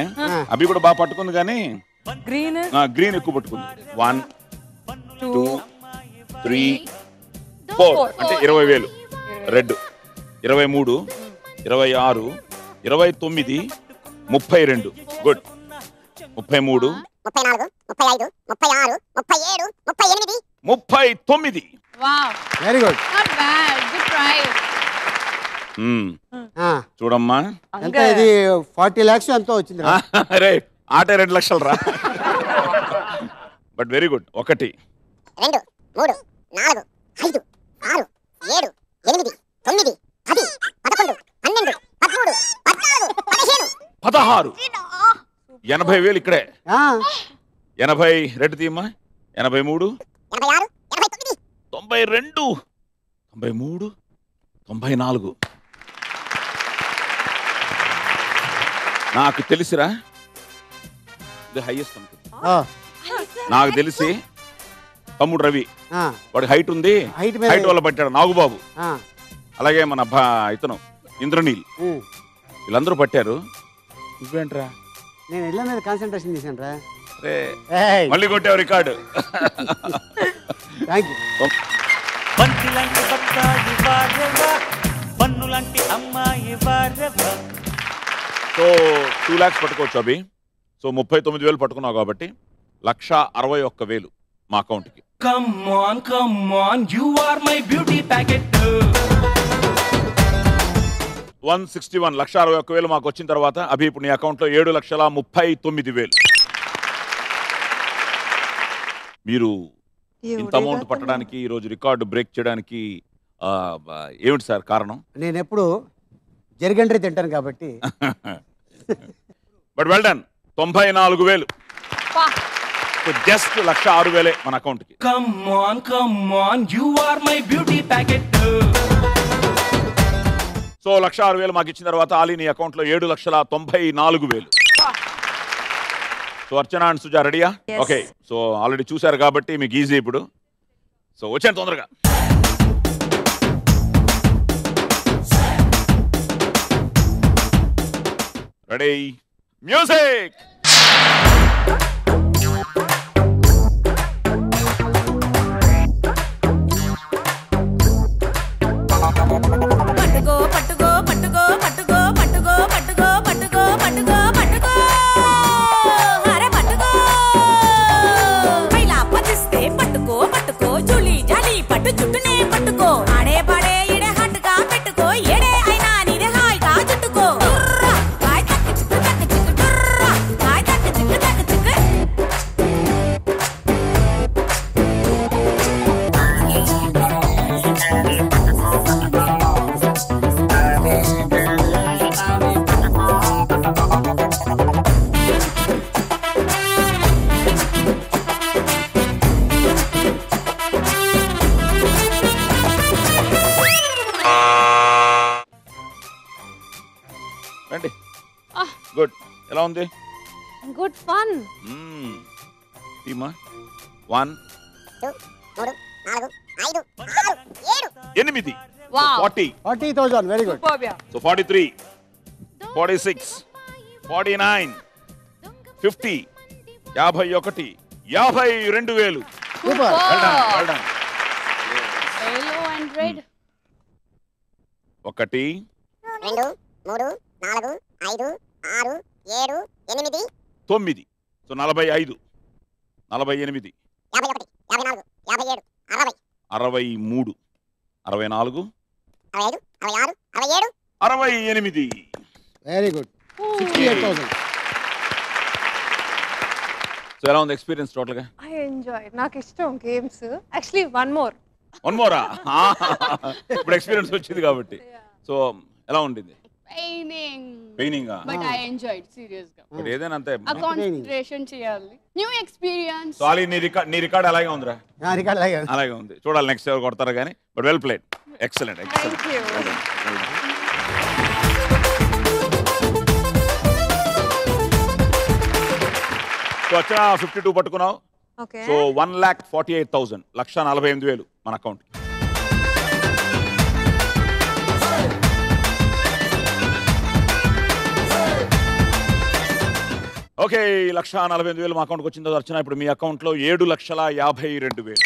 అవి కూడా బాగా పట్టుకుంది కానీ గ్రీన్ గ్రీన్ ఎక్కువ పట్టుకుంది. 1 2 3 4 అంటే 20,000. Red 23 26 29 32. Good. 33 34 35 36 37 38 39. Wow very good. Not bad, good try. చూడమ్మా ఎంత ఇది 40 lakhs ఎంతో వచ్చింది రా. అరే ఆటే 2 లక్షలు రా. But very good. 1 2 3 4 5 6 7 8 9 10 11 12 13 14 15 16 80,000 ఇక్కడే. 80 రెడ్ తీయమ్మా. 83 86 89 92 93 94. నాకు తెలిసిరా ఇది హైయెస్ట్ అనుకుంటా. నాకు తెలిసి తమ్ముడు రవి వాడి హైట్ ఉంది, హైట్ వల్ల పట్టాడు. నాగుబాబు అలాగే మన ఇతను ఇంద్రనీల్ వీళ్ళందరూ పట్టారు. నువ్వేంట్రా? నేను ఇళ్ళ మీద కాన్సన్ట్రేషన్ చేశాను రా. మళ్ళీ కొట్టావు రికార్డు. Thank you. బంతిలాంటి బత్తాయి వారెవా, బన్నులాంటి అమ్మాయి వారెవా. సో 2 lakhs పట్టుకోవచ్చు అవి. సో 39,000 పట్టుకున్నావు కాబట్టి 1,61,000 మా అకౌంట్కి. Come on, you are my beauty packet. 161 1,61,000 మాకు వచ్చిన తర్వాత అభి ఇప్పుడు నీ అకౌంట్లో 7,39,000. మీరు ఇంత అమౌంట్ పట్టడానికి ఈ రోజు రికార్డు బ్రేక్ చేయడానికి ఏమిటి సార్ కారణం? నేను ఎప్పుడు జరిగండ్రి తింటాను కాబట్టి. But well done. 94,000 జస్ట్ 1,06,000 మన అకౌంట్కి. Come on, you are my beauty packet. So 1,06,000 మాకు ఇచ్చిన తర్వాత ఆలీ నీ అకౌంట్లో 7,94,000. సో అర్చన అండ్ సుజా రెడీయా? ఓకే. సో ఆల్రెడీ చూశారు కాబట్టి మీకు ఈజీ ఇప్పుడు. సో వచ్చాను తొందరగా. Ready music. పట్టుకో పట్టుకో పట్టుకో పట్టుకో పట్టుకో పట్టుకో పట్టుకో పట్టుకో పట్టుకో అరే పట్టుకో పైలా పచ్చిస్తే పట్టుకో పట్టుకో జులి జాలి పట్టు చుట్టూనే పట్టుకో ఆడే పాడే ఇడే హట్టుగా పెట్టుకో ఏడే అయినా నీదే హాయిగా చుట్టుకో హాయ్ తక్కు చిక్కు హాయ్ తక్కు చిక్కు రండి. గుడ్. ఎలా ఉంది? Good fun. టీమా 1 2 3 4 5 6 7 8 40,000. Very good. So 43 46 49 50 51 52,000. Super. Well done. Yellow and red. 1 2 3 4 5 6 7 8 9. So 45 48 51 54 57 60 63 64 65 66 67 68. Very good. 68,000. So ఎలా ఉంది ఎక్స్పీరియన్స్ టోటల్ గా? I enjoy. నాకు ఇష్టం గేమ్స్. Actually one more. ఇప్పుడు ఎక్స్పీరియన్స్ వచ్చింది కాబట్టి. సో ఎలా ఉండింది? Paining. But I enjoyed seriously. But ఏదైనా అంతే. కాన్సంట్రేషన్ చేయాలి. New experience. సో ఆలీ నీ రికార్డ్ అలాగే ఉందిరా? రికార్డ్ అలాగే ఉంది. చూడాలి నెక్స్ట్ ఎవరు కొడతారా కానీ. But well played. Excellent. So వచ్చిన 52 పట్టుకున్నావు. ఓకే సో 1,48,000 1,48,000 మన అకౌంట్. ఓకే 1,48,000 మా అకౌంట్కి వచ్చిన తర్వాత అర్చన ఇప్పుడు మీ అకౌంట్లో 7,52,000.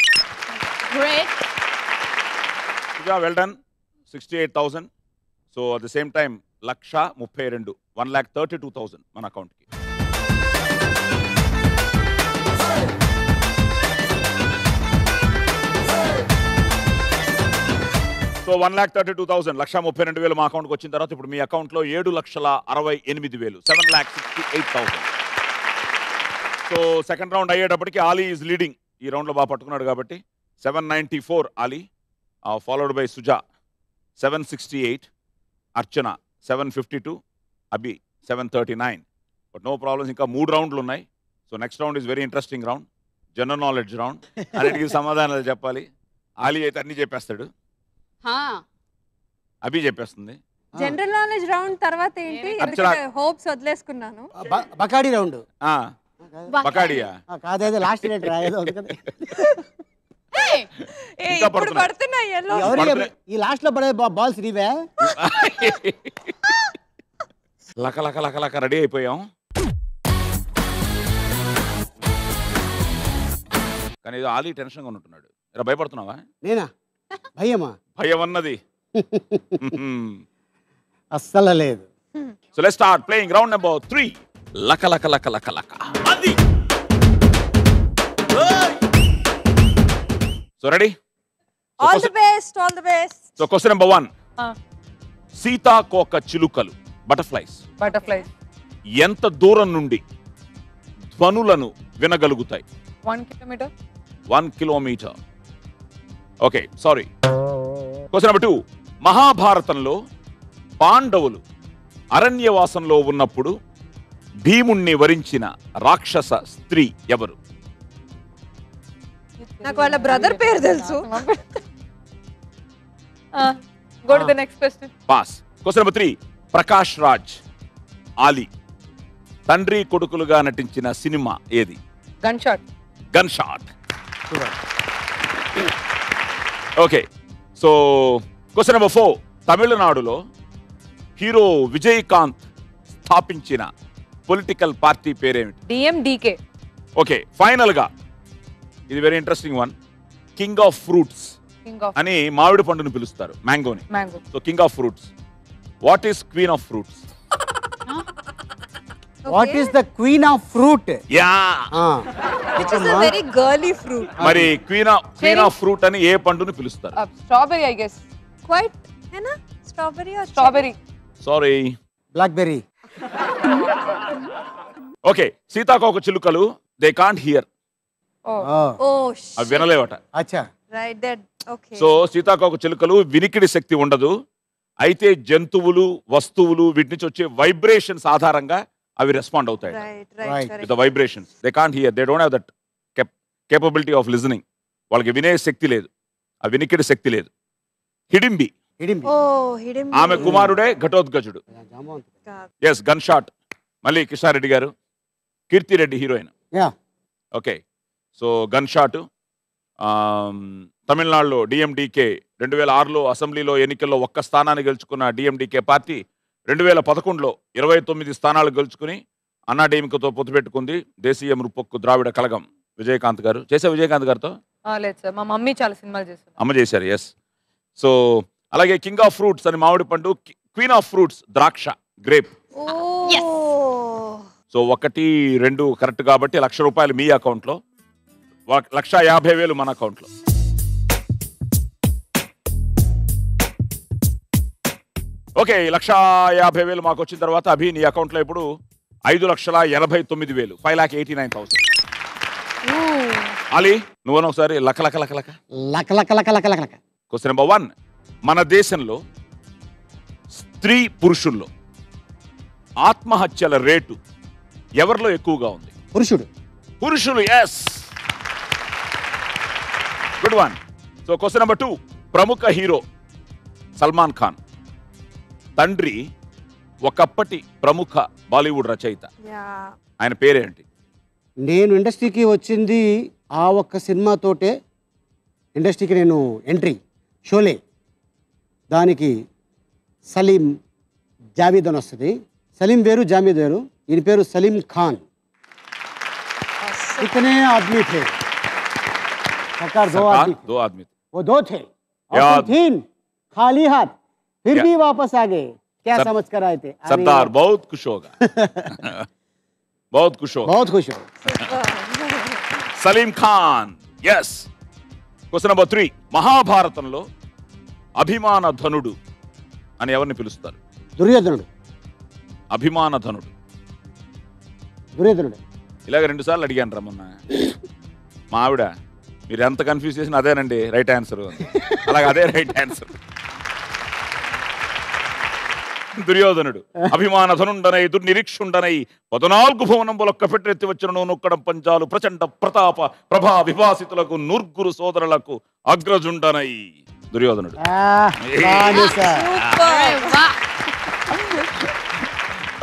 Great. Well done 68,000. So at the same time 1,32,000 1,32,000 మన అకౌంట్కి. సో 1,32,000 1,32,000 మా అకౌంట్కి వచ్చిన తర్వాత ఇప్పుడు మీ అకౌంట్లో 7,68,000 7,68,000. సో సెకండ్ రౌండ్ అయ్యేటప్పటికి ఆలీ ఈజ్ లీడింగ్. ఈ రౌండ్లో బాగా పట్టుకున్నాడు కాబట్టి 794 Ali, followed by Suja 768, Archana 752, Abhi 739. But no problems, ఇంకా 3 రౌండ్లు ఉన్నాయి. So next round is very interesting round, general knowledge round. అన్నిటికీ సమాధానాలు చెప్పాలి. ఆలీ అయితే అన్ని చెప్పేస్తాడు, అభి చెప్పేస్తుంది. జనరల్ నాలెడ్జ్ రౌండ్ తర్వాత ఏంటి? హోప్స్ వదిలేసుకున్నాను. బకాడి రౌండ్. బకాడియా కాదేదో లాస్ట్ ఇప్పుడు పడుతున్నాయి ఈ లాస్ట్ లో పడే బాల్స్ నీవే. లక లక లక లక రెడీ అయిపోయాం. కానీ ఏదో ఆలీ టెన్షన్గా ఉంటున్నాడు. ఇలా భయపడుతున్నావా? నేనా? భయమా? భయం అన్నది అస్సలు లేదు. So let's start playing round number 3. లక లక లక లక లక. అది so ready? All the best, all the best. So question number 1. సీతాకోక చిలుకలు బటర్ఫ్లైస్ ఎంత దూరం నుండి ధ్వనులను వినగలుగుతాయి? 1 kilometer. 1 kilometer. Okay, sorry. Question number 2. మహాభారతంలో పాండవులు అరణ్యవాసంలో ఉన్నప్పుడు భీముణ్ణి వరించిన రాక్షస స్త్రీ ఎవరు? నాకు వాళ్ళ బ్రదర్ పేరు తెలుసు. Go to the next question. Pass. Question number 3. Prakash Raj, Ali తండ్రి కొడుకులుగా నటించిన సినిమా ఏది? Gun shot. Gun shot. Okay, so question number 4. తమిళనాడులో హీరో విజయకాంత్ స్థాపించిన పొలిటికల్ పార్టీ పేరేమిటి? DMDK. ఓకే, ఫైనల్ గా ఇది very interesting one. King of fruits అని మామిడి పండును పిలుస్తారు, మ్యాంగోని. So king of fruits. What is queen of fruits? What is the queen of fruit? Yeah, which is a very girly fruit. మరి queen of fruit అని ఏ పండును పిలుస్తారు? Strawberry, I guess. Quite, है ना? Strawberry or Strawberry. Sorry, blackberry. Okay, సీతాకోక చిలుకలు they can't hear. Oh, అవి వినలేవట. అచ్చా, right that. Okay. సో సీతాకోక చిలుకలు వినికిడి శక్తి ఉండదు. అయితే జంతువులు, వస్తువులు వీటి నుంచి వచ్చే వైబ్రేషన్స్ ఆధారంగా అవి రెస్పాండ్ అవుతాయి. Right. With the vibrations they can't hear, they don't have that capability of listening. వాళ్ళకి వినే శక్తి లేదు, ఆ వినికిడి శక్తి లేదు. హిడింబి, ఆమె కుమారుడే ఘటోద్గజుడు. Yes, gun shot. మళ్ళీ కిషారెడ్డి గారు, Keerthi Reddy heroine. Okay, so gun shot. తమిళనాడులో డిఎండికే 2006లో అసెంబ్లీలో ఎన్నికల్లో 1 స్థానాన్ని గెలుచుకున్న డిఎండికే పార్టీ 2011లో 29 స్థానాలు గెలుచుకుని అన్నాడీఎంకేతో పొత్తు పెట్టుకుంది. దేశీయ మృపొక్కు ద్రావిడ కళగం. విజయకాంత్ గారు చేసే, విజయకాంత్ గారితో లేదు సార్, మా మమ్మీ చాలా సినిమాలు చేస్తారు. అమ్మ చేశారు. ఎస్. సో అలాగే కింగ్ ఆఫ్ ఫ్రూట్స్ అని మామిడి పండు, క్వీన్ ఆఫ్ ఫ్రూట్స్ ద్రాక్ష, గ్రేప్. సో 1, 2 కరెక్ట్ కాబట్టి ₹1,00,000 మీ అకౌంట్లో, 1,50,000 మన అకౌంట్లో. ఓకే, 1,50,000 మాకు వచ్చిన తర్వాత అభి నీ అకౌంట్లో ఇప్పుడు 5,89,000 5,89,000. ఆలీ నువ్వు ఒకసారి లక లక లక లక లక లక లక లక లక. Question number 1. మన దేశంలో స్త్రీ పురుషుల్లో ఆత్మహత్యల రేటు ఎవరిలో ఎక్కువగా ఉంది? పురుషులు. Yes, good one. So question number 2. ప్రముఖ హీరో సల్మాన్ ఖాన్ తండ్రి ఒకప్పటి ప్రముఖ బాలీవుడ్ రచయిత, ఆయన పేరేంటి? నేను ఇండస్ట్రీకి వచ్చింది ఆ ఒక్క సినిమాతోటే. ఇండస్ట్రీకి నేను ఎంట్రీ షోలే. దానికి సలీం జావీద్ అని వస్తుంది. సలీం వేరు, జావీద్ వేరు. ఈయన పేరు సలీం ఖాన్. इतने आदमी थे सरकार, दो आदमी थे. वो दो थे और तीन खाली हाथ फिर भी वापस आ गए. क्या समझ कर आए थे? सरदार बहुत खुश होगा. बहुत खुश होगा. बहुत खुश हो. Salim Khan. Yes. Question number 3. మహాభారతంలో అభిమాన ధనుడు అని ఎవరిని పిలుస్తారు? దుర్యోధనుడు. అభిమాన ధనుడు దుర్యోధనుడు. ఇలాగ 2 సార్లు అడిగాను రా మొన్న. మా ఆవిడ మీరు ఎంత కన్ఫ్యూజ్ చేసిన అదేనండి రైట్ ఆన్సర్. అలాగే అదే రైట్ ఆన్సర్. దుర్యోధనుడు అభిమాన ధనుండనై దుర్నిరీక్షుండనై 14 భువనంబులొక్క పెట్టెత్తి వచ్చిన నొక్కడం పంచాలు ప్రచండ ప్రతాప ప్రభా విభాసితులకు నూర్గురు సోదరులకు అగ్రజుండనై దుర్యోధనుడు.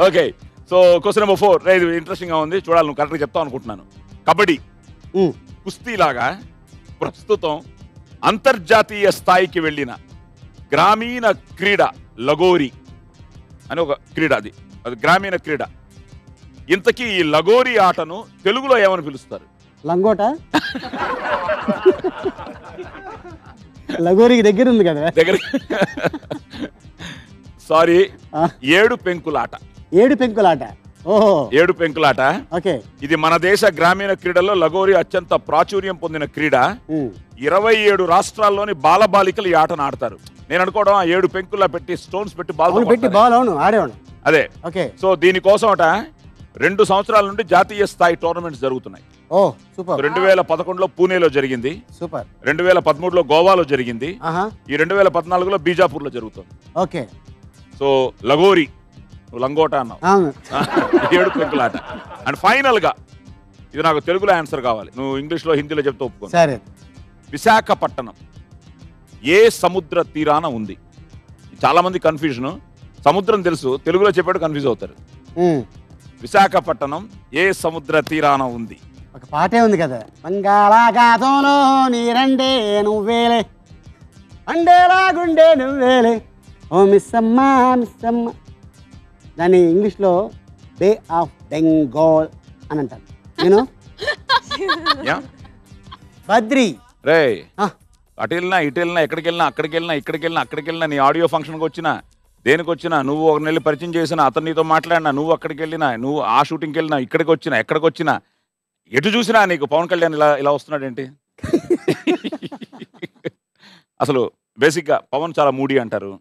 Okay, so question number 4. ఇది ఇంట్రెస్టింగ్ గా ఉంది, చూడాలి. నువ్వు కరెక్ట్గా చెప్తావు అనుకుంటున్నాను. కబడ్డీ కుస్తీలాగా ప్రస్తుతం అంతర్జాతీయ స్థాయికి వెళ్ళిన గ్రామీణ క్రీడ లగోరి అని ఒక క్రీడ. అది గ్రామీణ క్రీడ. ఇంతకీ ఈ లగోరి ఆటను తెలుగులో ఏమని పిలుస్తారు? లంగోట. లగోరికి దగ్గర ఉంది కదా. దగ్గర. సారీ, 7 పెంకులాట. 7 పెంకులాట. ఓహో, 7 పెంకులాట. ఓకే. ఇది మన దేశ గ్రామీణ క్రీడల్లో లగోరి అత్యంత ప్రాచుర్యం పొందిన క్రీడ. 27 రాష్ట్రాల్లోని బాలబాలికలు ఈ ఆటను ఆడతారు. నేను అనుకోవడం 7 పెంకుల్లో పెట్టి స్టోన్స్ పెట్టి బాల్. అవును, ఆడేవాడు. అదే. ఓకే. సో దీనికోసం 2 సంవత్సరాల నుండి జాతీయ స్థాయి టోర్నమెంట్స్ జరుగుతున్నాయి. ఓ సూపర్. 2011లో పూణేలో జరిగింది. సూపర్. 2013లో గోవాలో జరిగింది. ఈ 2014లో బీజాపూర్లో జరుగుతుంది. ఓకే. సో లగోరి, లంగోట అన్నావు. 7 పెంకులాట. అండ్ ఫైనల్ గా ఇది నాకు తెలుగులో ఆన్సర్ కావాలి, నువ్వు ఇంగ్లీష్ లో హిందీలో చెప్తే ఒప్పుకో. సరే. విశాఖపట్నం ఏ సముద్ర తీరాన ఉంది? చాలా మంది కన్ఫ్యూజన్. సముద్రం తెలుసు, తెలుగులో చెప్పాడు కన్ఫ్యూజ్ అవుతారు. విశాఖపట్నం ఏ సముద్ర తీరాన ఉంది? ఒక పాటే ఉంది కదా, బంగాళాఖాతంలో నీరండే నువ్వేలే, అండేలా గుండె నువ్వేలే, ఓ మిస్సమ్మ మిస్సమ్మ. దాన్ని ఇంగ్లీష్లో బే ఆఫ్ బెంగాల్ అని అంటారు. నేను బద్రి రే అటు వెళ్ళినా ఇటు వెళ్ళినా ఎక్కడికి వెళ్ళినా అక్కడికి వెళ్ళినా ఇక్కడికి వెళ్ళినా అక్కడికి వెళ్ళినా నీ ఆడియో ఫంక్షన్కి వచ్చినా దేనికి వచ్చినా నువ్వు ఒక నెల పరిచయం చేసినా అతను నీతో మాట్లాడినా నువ్వు అక్కడికి వెళ్ళినా నువ్వు ఆ షూటింగ్కి వెళ్ళినా ఇక్కడికి వచ్చినా ఎక్కడికి వచ్చినా ఎటు చూసినా నీకు పవన్ కళ్యాణ్ ఇలా ఇలా వస్తున్నాడు ఏంటి? అసలు బేసిక్గా పవన్ చాలా మూడీ అంటారు.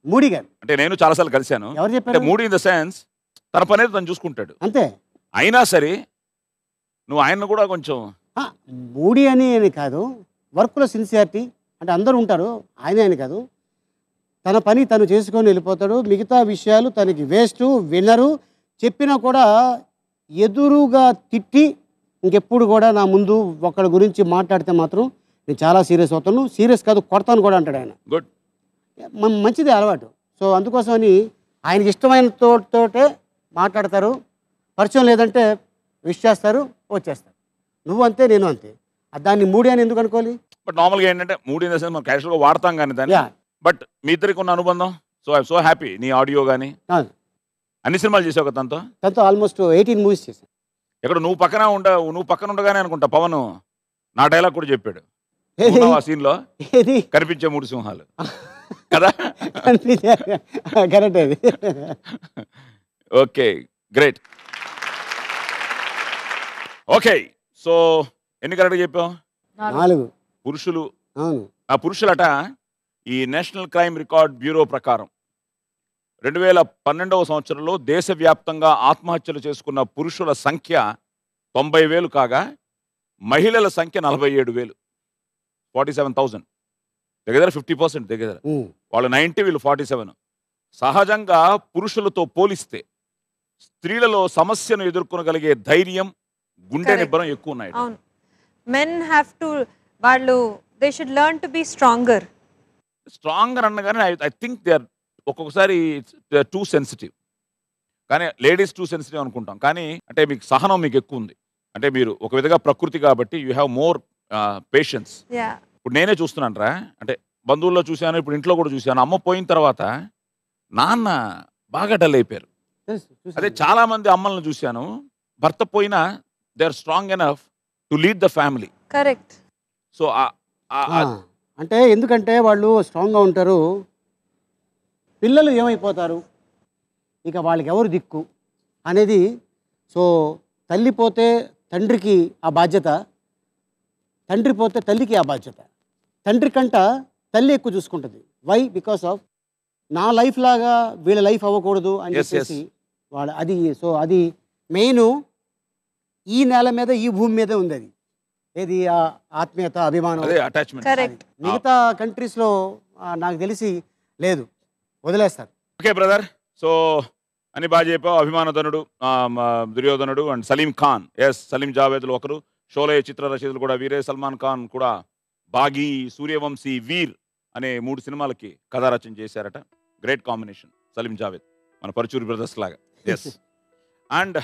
మూడీ గారు అంటే నేను చాలాసార్లు కలిశాను. అంటే మూడీ ఇన్ ద సెన్స్ తన పనేది తను చూసుకుంటాడు అంతే. అయినా సరే నువ్వు ఆయన కూడా కొంచెం మూడీ అని కాదు, వర్క్లో సిన్సియారిటీ అంటే అందరూ ఉంటారు, ఆయనే అని కాదు. తన పని తను చేసుకొని వెళ్ళిపోతాడు. మిగతా విషయాలు తనకి వేస్ట్, వినరు. చెప్పినా కూడా ఎదురుగా తిట్టి ఇంకెప్పుడు కూడా నా ముందు ఒకళ్ళ గురించి మాట్లాడితే మాత్రం నేను చాలా సీరియస్ అవుతాను. సీరియస్ కాదు, కొడతాను కూడా అంటాడు ఆయన. గుడ్, మంచిదే అలవాటు. సో అందుకోసమని ఆయనకి ఇష్టమైన తోటే మాట్లాడతారు. పరిచయం లేదంటే విష్ చేస్తారు, వచ్చేస్తారు. నువ్వు అంతే, నేను అంతే. దాన్ని మూడీ అని ఎందుకు అనుకోవాలి? బట్ నార్మల్గా ఏంటంటే మూడీ ఇన్ ద సెన్స్ మనం క్యాషువల్గా వాడతాం కానీ దాన్ని. బట్ మీ ఇద్దరికి ఉన్న అనుబంధం, సో ఐఎమ్ సో హ్యాపీ. నీ ఆడియో కానీ అన్ని సినిమాలు చేసావు కదా తనతో? తనతో ఆల్మోస్ట్ 18 మూవీస్ చేశాను. ఎక్కడ నువ్వు పక్కన ఉండగానే అనుకుంటా పవన్ నా డైలాగ్ కూడా చెప్పాడు ఆ సీన్ లో, కనిపించే 3 సింహాలు కదా? కరెక్ట్ అది. Okay, great. ఓకే, సో ఎన్ని కరెక్ట్గా చెప్పావు? 4 పురుషులు. అవును. ఆ పురుషులట ఈ నేషనల్ క్రైమ్ రికార్డ్ బ్యూరో ప్రకారం 2012వ సంవత్సరంలో దేశవ్యాప్తంగా ఆత్మహత్యలు చేసుకున్న పురుషుల సంఖ్య 90,000 కాగా మహిళల సంఖ్య 47,000, 47,000. దగ్గర 50% దగ్గర. వాళ్ళు 90, వీళ్ళు 47. సహజంగా పురుషులతో పోలిస్తే స్త్రీలలో సమస్యను ఎదుర్కొనగలిగే ధైర్యం, గుండె నిబ్బరం ఎక్కువ ఉన్నాయి. men have to వాళ్ళు they should learn to be stronger అన్నగానే ఐ థింక్ దే ఆర్ ఒక్కొక్కసారి దే ఆర్ టూ సెన్సిటివ్. కానీ లేడీస్ టూ సెన్సిటివ్ అనుకుంటాం, కానీ అంటే మీకు సహనం మీకు ఎక్కువ ఉంది. అంటే మీరు ఒక విధంగా ప్రకృతి కాబట్టి you have more patience. Yeah ఇప్పుడు నేనే చూస్తున్నాను రా, అంటే బంధువుల్లో చూశాను, ఇప్పుడు ఇంట్లో కూడా చూశాను. అమ్మ పోయిన తర్వాత నాన్న బాగా డల్ అయిపోయారు. అదే చాలా మంది అమ్మలను చూశాను, భర్త పోయినా they are strong enough to lead the family. Correct. So అంటే ఎందుకంటే వాళ్ళు స్ట్రాంగ్గా ఉంటారు, పిల్లలు ఏమైపోతారు, ఇక వాళ్ళకి ఎవరు దిక్కు అనేది. సో తల్లి పోతే తండ్రికి ఆ బాధ్యత, తండ్రి పోతే తల్లికి ఆ బాధ్యత. తండ్రి కంట తల్లి ఎక్కువ చూసుకుంటుంది. వై? బికాస్ ఆఫ్ నా లైఫ్ లాగా వీళ్ళ లైఫ్ అవ్వకూడదు అని చెప్పేసి వాళ్ళ అది. సో అది మెయిన్ ఈ నేల మీద, ఈ భూమి మీదే ఉంది అది. ఏది ఆత్మీయత, అభిమానం, అటాచ్మెంట్. మిగతా కంట్రీస్లో నాకు తెలిసి లేదు, వదిలేస్తారు. ఓకే బ్రదర్, సో అని బాగా చెప్పావు. అభిమానధనుడు దుర్యోధనుడు అండ్ సలీం ఖాన్. ఎస్, సలీం జావేద్లు ఒకరు. షోలే చిత్ర రచయితలు కూడా వీరే. సల్మాన్ ఖాన్ కూడా బాగీ, సూర్యవంశీ, వీర్ అనే 3 సినిమాలకి కథా రచన చేశారట. గ్రేట్ కాంబినేషన్ సలీం జావేద్, మన పరుచూరి బ్రదర్స్ లాగా. ఎస్. అండ్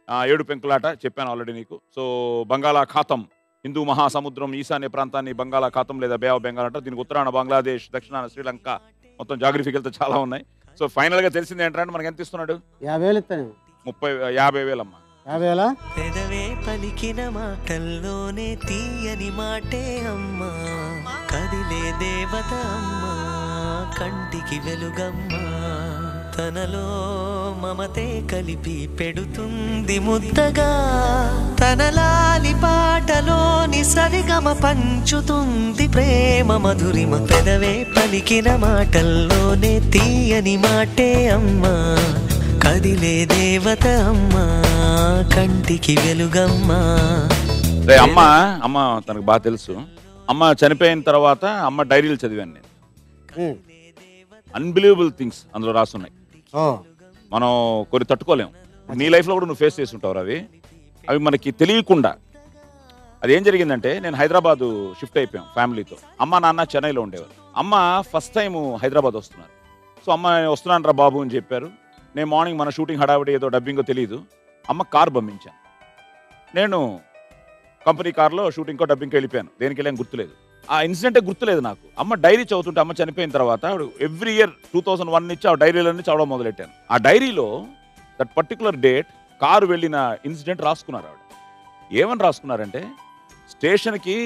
7 పెంకులాట చెప్పాను ఆల్రెడీ నీకు. సో బంగాళాఖాతం, హిందూ మహాసముద్రం ఈశాన్య ప్రాంతాన్ని బంగాళాఖాతం లేదా బే ఆఫ్ బెంగాల్ అంటారు. దీనికి ఉత్తరాన బంగ్లాదేశ్, దక్షిణాన శ్రీలంక, మొత్తం జాగ్రఫీకి వెళ్తే చాలా ఉన్నాయి. సో ఫైనల్గా తెలిసింది ఏంటంటే మనకి ఎంత ఇస్తున్నాడు? 50,000 ఇస్తాను. 50,000 అమ్మా. 50,000? పెదవే పలికిన మాటల్లోనే తీయని మాటే అమ్మా, కదిలే దేవత అమ్మా, కంటికి వెలుగమ్మా, తనలో మమతే కలిపి పెడుతుంది ముద్దగా, తనలాలి పాటలోని సరిగమ పంచుతుంది ప్రేమ మధురిమ. పెదవే పలికిన మాటల్లోనే తీయని మాటే అమ్మా, కదిలే దేవత అమ్మా, కంటికి వెలుగమ్మా. అమ్మ అమ్మ తనకు బాగా తెలుసు. అమ్మ చనిపోయిన తర్వాత అమ్మ డైరీలు చదివాను నేను. అన్బిలీవబుల్ థింగ్స్ అందులో రాసున్నాయి. మనం కొన్ని తట్టుకోలేము. నీ లైఫ్లో కూడా నువ్వు ఫేస్ చేసి ఉంటావు అవి. అవి మనకి తెలియకుండా. అది ఏం జరిగిందంటే, నేను హైదరాబాదు షిఫ్ట్ అయిపోయాం ఫ్యామిలీతో. అమ్మ నాన్న చెన్నైలో ఉండేవారు. అమ్మ ఫస్ట్ టైం హైదరాబాద్ వస్తున్నారు. సో అమ్మ వస్తున్నాను రా బాబు అని చెప్పారు. నేను మార్నింగ్ మన షూటింగ్ హడావిడి ఏదో డబ్బింగో తెలియదు, అమ్మ కార్ పంపించాను. నేను కంపెనీ కార్లో షూటింగ్కో డబ్బింగ్కి వెళ్ళిపోయాను. దేనికి వెళ్ళాను గుర్తులేదు. ఆ ఇన్సిడెంటే గుర్తులేదు నాకు. అమ్మ డైరీ చదువుతుంటే, అమ్మ చనిపోయిన తర్వాత ఎవ్రీ ఇయర్ 2001 నుంచి ఆ డైరీలన్నీ చదవడం మొదలెట్టాను. ఆ డైరీలో దట్ పర్టికులర్ డేట్ కారు వెళ్ళిన ఇన్సిడెంట్ రాసుకున్నారు ఆవిడ. ఏమని రాసుకున్నారంటే, స్టేషన్కి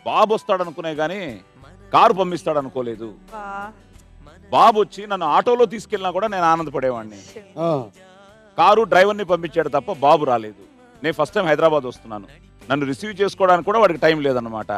బాబు వస్తాడనుకునే కానీ కారు పంపిస్తాడు అనుకోలేదు. బాబు వచ్చి నన్ను ఆటోలో తీసుకెళ్ళినా కూడా నేను ఆనందపడేవాడిని. కారు డ్రైవర్ని పంపించాడు తప్ప బాబు రాలేదు. నేను ఫస్ట్ టైం హైదరాబాద్ వస్తున్నాను, నన్ను రిసీవ్ చేసుకోవడానికి కూడా వాడికి టైం లేదన్నమాట.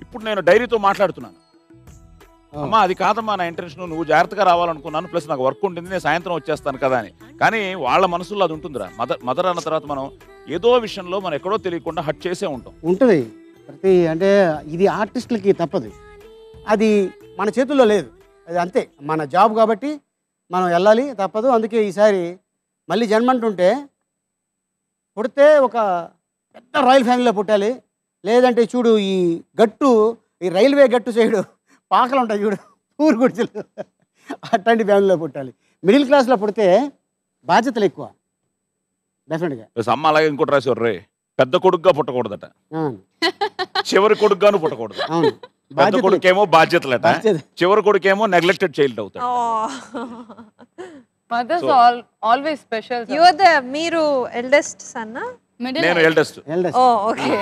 ఇప్పుడు నేను డైరీతో మాట్లాడుతున్నాను. అమ్మా అది కాదమ్మా నా ఇంటెన్షన్, నువ్వు జాగ్రత్తగా రావాలనుకున్నాను, ప్లస్ నాకు వర్క్ ఉంటుంది, నేను సాయంత్రం వచ్చేస్తాను కదా అని. కానీ వాళ్ళ మనసులో అది ఉంటుందిరా. మదర్ అన్న తర్వాత మనం ఏదో విషయంలో మనం ఎక్కడో తెలియకుండా హట్ చేసే ఉంటుంది. ప్రతి అంటే ఇది ఆర్టిస్టులకి తప్పదు, అది మన చేతుల్లో లేదు. అది అంతే, మన జాబ్ కాబట్టి మనం వెళ్ళాలి, తప్పదు. అందుకే ఈసారి మళ్ళీ జన్మంటుంటే పుడితే ఒక పెద్ద రాయల్ ఫ్యామిలీలో పుట్టాలి. లేదంటే చూడు ఈ గట్టు, ఈ రైల్వే గట్టు సైడు పాకలు ఉంటాయి చూడు, ఊరు గుడిచలు, అట్లాంటి ఫ్యామిలీలో పుట్టాలి. మిడిల్ క్లాస్లో పుడితే బాధ్యతలు ఎక్కువ డెఫినెట్గా. అమ్మ అలాగే ఇంకోటి రాసేవారు, రే పెద్ద కొడుకుగా పుట్టకూడదట, చివరి కొడుకుగాను పుట్టకూడదు. పెద్ద కొడుకేమో బాధ్యతలట, చివరి కొడుకేమో నెగ్లెక్టెడ్ చైల్డ్ అవుతాడు. Mothers always special. You are the మీరు eldest son na? నేను eldest. Oh, okay.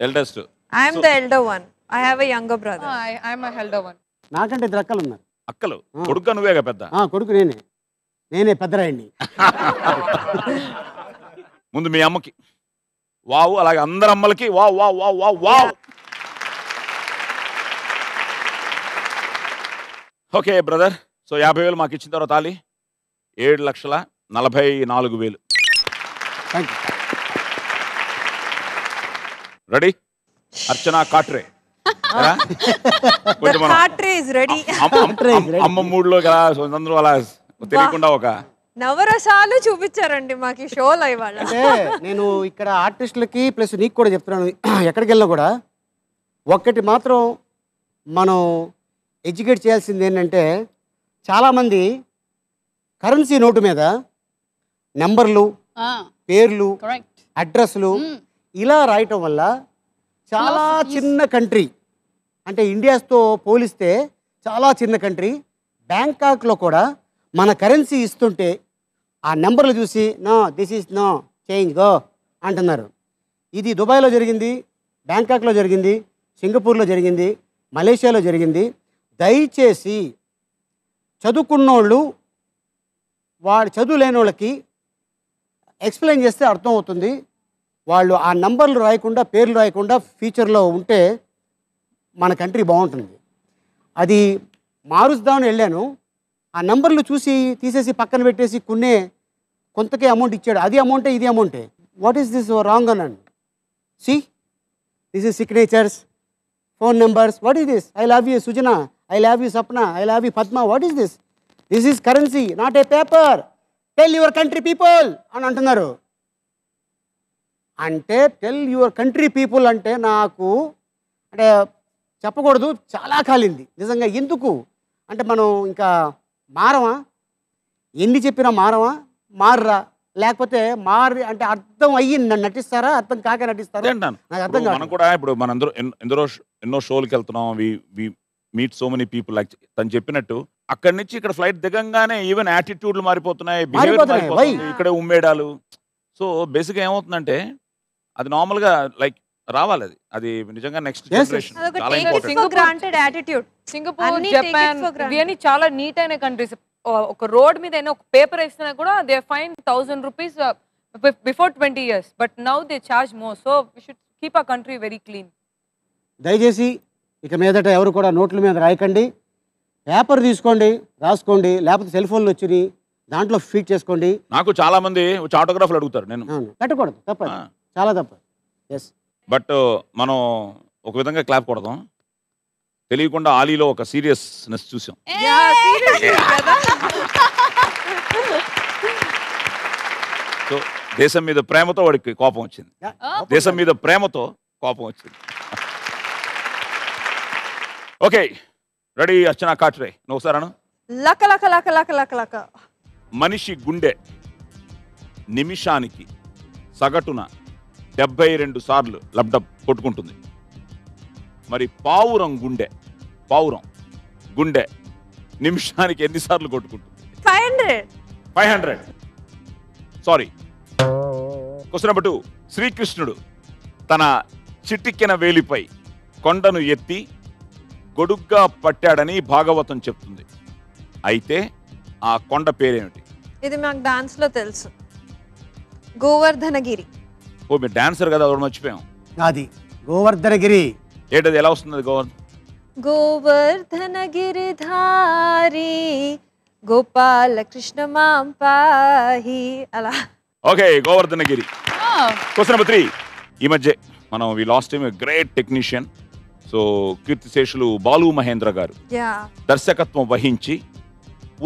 Eldest. I am the elder one. I have a younger brother. I am a elder one. నాకంటే 2 అక్కలు ఉన్నారు. అక్కలు? కొడుకుగా నువ్వేగా పెద్ద? కొడుకు నేనే పెద్దరాయండి. ముందు మీ అమ్మకి వావ్, అలాగే అందరి అమ్మలకి wow wow wow wow wow. Okay brother, so 50,000 మాకు ఇచ్చిన తర్వాత తాలి 7,44,000. రెడీ? Archana Katre is ready. అమ్మ మూడ్లో అందరూ అలా తెలియకుండా ఒక నవరసాలు చూపించారండి మాకు ఈ షోలో ఇవాళ. అంటే నేను ఇక్కడ ఆర్టిస్టులకి ప్లస్ నీకు కూడా చెప్తున్నాను, ఎక్కడికి వెళ్ళినా కూడా ఒక్కటి మాత్రం మనం ఎడ్యుకేట్ చేయాల్సింది ఏంటంటే, చాలామంది కరెన్సీ నోటు మీద నెంబర్లు, పేర్లు, అడ్రస్లు ఇలా రాయటం వల్ల చాలా చిన్న కంట్రీ, అంటే ఇండియాతో పోలిస్తే చాలా చిన్న కంట్రీ బ్యాంకాక్లో కూడా మన కరెన్సీ ఇస్తుంటే ఆ నెంబర్లు చూసి no this is no change go అంటున్నారు. ఇది దుబాయ్లో జరిగింది, బ్యాంకాక్లో జరిగింది, సింగపూర్లో జరిగింది, మలేషియాలో జరిగింది. దయచేసి చదువుకున్నోళ్ళు వాడు చదువు లేని వాళ్ళకి ఎక్స్ప్లెయిన్ చేస్తే అర్థం అవుతుంది. వాళ్ళు ఆ నంబర్లు రాయకుండా పేర్లు రాయకుండా ఫ్యూచర్లో ఉంటే మన కంట్రీ బాగుంటుంది. అది మారుద్దామని వెళ్ళాను, ఆ నెంబర్లు చూసి తీసేసి పక్కన పెట్టేసి కొంతకే అమౌంట్ ఇచ్చాడు. అది అమౌంటే ఇది అమౌంటే. వాట్ ఈస్ దిస్ రాంగ్ అన్నాను. See this is signatures, phone numbers. What is this? I love you Sujana, I love you Sapna, I love you Padma. What is this? This is currency, not a paper. Tell your country people అని అంటున్నారు. అంటే tell your country people అంటే నాకు అంటే చెప్పకూడదు, చాలా కాలింది నిజంగా. ఎందుకు అంటే మనం ఇంకా మారమా? ఎన్ని చెప్పినా మారమా? మారరా? లేకపోతే మారి అంటే అర్థం అయ్యి నటిస్తారా, అర్థం కాక నటిస్తారా? నాకు అర్థం కాదు. మనం కూడా ఇప్పుడు మనందరూ ఎన్నో షోలకి వెళ్తున్నాం, we meet so many people. Like తను చెప్పినట్టు అక్కడి నుంచి ఇక్కడ ఫ్లైట్ దిగంగానే ఈవెన్ యాటిట్యూడ్లు మారిపోతున్నాయి, బిహేవియర్ మారిపోతుంది, ఇక్కడే ఉమ్మేడాలు. సో బేసిక్గా ఏమవుతుందంటే అది నార్మల్గా లైక్ రావాలి. అది నిజంగా నెక్స్ట్ జనరేషన్ చాలా ఇంపార్టెంట్. సింగపూర్, జపాన్ ఇవన్నీ చాలా నీట్ అయిన కంట్రీస్. ఒక రోడ్ మీద ఒక పేపర్ వేసినా కూడా they fine 1000 rupees before 20 years, but now they charge more. So we should keep our country very clean. దయచేసి ఇక మీదట ఎవరు కూడా నోట్ల మీద రాయకండి, పేపర్ తీసుకోండి, రాసుకోండి. లేకపోతే సెల్ ఫోన్లు వచ్చి దాంట్లో ఫీడ్ చేసుకోండి. నాకు చాలా మంది ఆటోగ్రాఫ్లు అడుగుతారు, నేను పెట్టకూడదు, తప్పదు, చాలా తప్పు. ఎస్, బట్ మనం ఒక విధంగా క్లాప్ కొడదాం. తెలియకుండా ఆలీలో ఒక సీరియస్నెస్ చూసాం. సో దేశం మీద ప్రేమతో వాడికి కోపం వచ్చింది, దేశం మీద ప్రేమతో కోపం వచ్చింది. ఓకే, రెడీ అర్చనా కాట్రే, నువ్వు ఒకసారి లక లక లక లక లక లక. మనిషి గుండె నిమిషానికి సగటున 72 సార్లు లబ్డబ్ కొట్టుకుంటుంది. మరి పావురం గుండె నిమిషానికి ఎన్నిసార్లు కొట్టుకుంటుంది? 500. సారీ. Question number 2. శ్రీకృష్ణుడు తన చిటికెన వేలిపై కొండను ఎత్తి గొడుగ్గా పట్టాడని భాగవతం చెప్తుంది. అయితే ఆ కొండ పేరేమిటి? ఇది మాకు డాన్స్ లో తెలుసు, గోవర్ధనగిరి. ఓ మీరు డాన్సర్ కదా, అది మర్చిపోయాం. అది గోవర్ధనగిరి. ఏంటది, ఎలా వస్తుంది గోవర్ధనగిరి ధారి గోపాల కృష్ణ మాం పాహి అలా. ఓకే, గోవర్ధనగిరి. Question number 3. ఈ మధ్య మనం we lost him, great technician. So కీర్తిశేషులు బాలు మహేంద్ర గారు దర్శకత్వం వహించి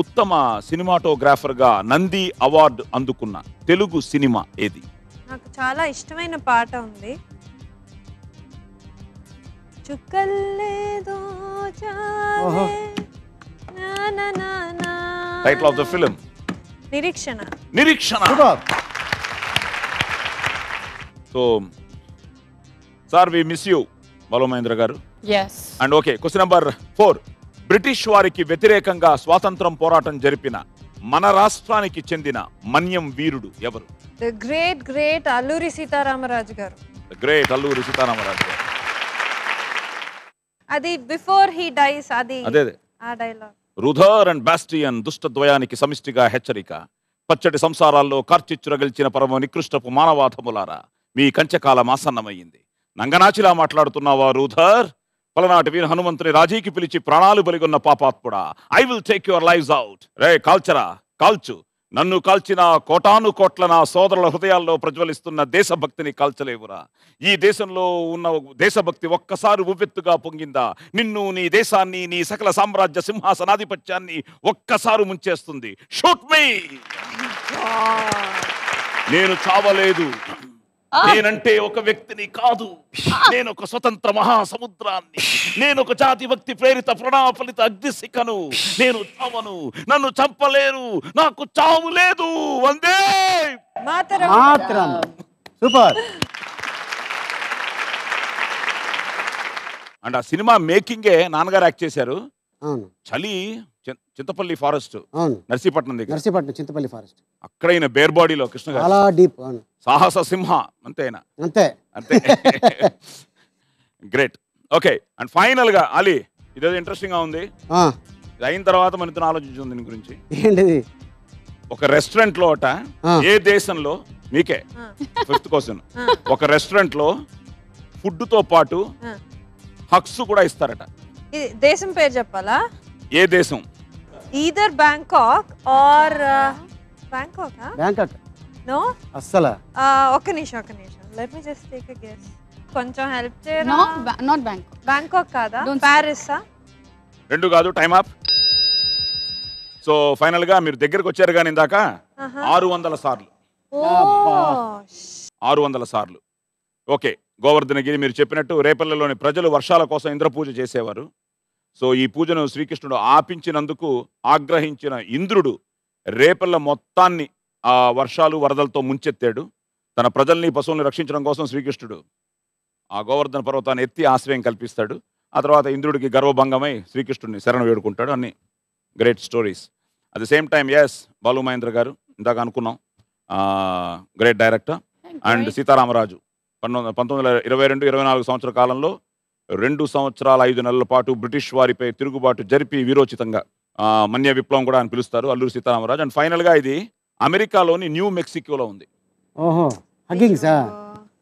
ఉత్తమ సినిమాటోగ్రాఫర్ గా నంది అవార్డు అందుకున్న తెలుగు సినిమా ఏది? నాకు చాలా ఇష్టమైన పాట ఉంది, చుక్కల్లేదో చావే నా నా నా. Title of the film Nireekshana. So sir we miss you Balu Mahendra garu. And okay, question number 4. British వారికి వ్యతిరేకంగా స్వాతంత్రం పోరాటం జరిపిన మన రాష్ట్రానికి చెందిన మన్యం వీరుడు ఎవరు? ద గ్రేట్ అల్లూరి సీతారామరాజు గారు. అది బిఫోర్ హీ డైస్, అది ఆ డైలాగ్. రుధర్ అండ్ బాస్టియన్ దుష్టద్వయానికి సమిష్టిగా హెచ్చరిక. పచ్చటి సంసారాల్లో కార్చిచ్చురగల్చిన పరమ నికృష్టపు మానవాధములారా, మీ కంచకాలం ఆసన్నమయ్యింది. నంగనాచిలా మాట్లాడుతున్నావా రూధర్? పలనాటి వీర హనుమంతుని రాజీకి పిలిచి ప్రాణాలు బలిగొన్న పాపాత్ముడా, I will take your lives out. రే కాల్చరా, కాల్చు, నన్ను కాల్చిన కోటాను కోట్ల నా సోదరుల హృదయాల్లో ప్రజ్వలిస్తున్న దేశభక్తిని కాల్చలేవురా. ఈ దేశంలో ఉన్న దేశభక్తి ఒక్కసారి ఉవ్వెత్తుగా పొంగిందా నిన్ను, నీ దేశాన్ని, నీ సకల సామ్రాజ్య సింహాసనాధిపత్యాన్ని ఒక్కసారి ముంచేస్తుంది. షూట్ మీ. నేను చావలేదు. నేనంటే ఒక వ్యక్తిని కాదు, నేను ఒక స్వతంత్ర మహాసముద్రాన్ని, నేను ఒక జాతి భక్తి ప్రేరిత ప్రణాఫలిత అగ్నిశిఖను. నేను చావను, నన్ను చంపలేరు, నాకు చావు లేదు. వందే మాతరం. సూపర్. అండ్ ఆ సినిమా మేకింగే నాన్నగారు యాక్ట్ చేశారు. అవును. చలి చింతపల్లి ఫారెస్ట్, అవును, నర్సీపట్నం దగ్గర. నర్సీపట్నం చింతపల్లి ఫారెస్ట్. అక్కడ ఈయన బేర్ బాడీలో కృష్ణ గారు చాలా డీప్. అవును, సాహస సింహ. అంతేనా? అంతే అంతే. గ్రేట్. ఓకే, అండ్ ఫైనల్ గా అలీ, ఇదేదో ఇంట్రెస్టింగ్ గా ఉంది. ఇది అయిన తర్వాత మన ఇతను ఆలోచించుంది దీని గురించి. ఏంటిది? ఒక రెస్టారెంట్ లో ఏ దేశంలో, మీకే ఫిఫ్త్ క్వశ్చన్, ఒక రెస్టారెంట్ లో ఫుడ్ తో పాటు హక్స్ కూడా ఇస్తారట. దేశం పేరు చెప్పాలా? ఏ దేశం? Either Bangkok or Bangkok. No, అస్సలు. ఒక్క నిమిషం. Let me just take a guess. కొంచెం హెల్ప్ చేయరా? నాట్ బ్యాంకాక్ కాదా? ప్యారిసా? రెండు కాదు. Time up. సో ఫైనల్ గా మీరు దగ్గరకు వచ్చారు కానీ ఇందాక 600 సార్లు. 600 సార్లు. ఓకే, గోవర్ధనగిరి మీరు చెప్పినట్టు రేపల్లెలోని ప్రజలు వర్షాల కోసం ఇంద్రపూజ చేసేవారు. సో ఈ పూజను శ్రీకృష్ణుడు ఆపించినందుకు ఆగ్రహించిన ఇంద్రుడు రేపల్ల మొత్తాన్ని ఆ వర్షాలు వరదలతో ముంచెత్తాడు. తన ప్రజల్ని పశువుల్ని రక్షించడం కోసం శ్రీకృష్ణుడు ఆ గోవర్ధన పర్వతాన్ని ఎత్తి ఆశ్రయం కల్పిస్తాడు. ఆ తర్వాత ఇంద్రుడికి గర్వభంగమై శ్రీకృష్ణుడిని శరణ వేడుకుంటాడు. అన్ని great stories. At the same time yes, Balu Mahendra garu ఇందాక అనుకున్నాం, గ్రేట్ డైరెక్టర్. అండ్ సీతారామరాజు 1922-24 సంవత్సరాల కాలంలో 2 సంవత్సరాల 5 నెలల పాటు బ్రిటిష్ వారిపై తిరుగుబాటు జరిపి వీరోచితంగా మన్య విప్లవం కూడా అని పిలుస్తారు, అల్లూరి సీతారామరాజు. అండ్ ఫైనల్ గా ఇది అమెరికాలోని న్యూ మెక్సికోలో ఉంది.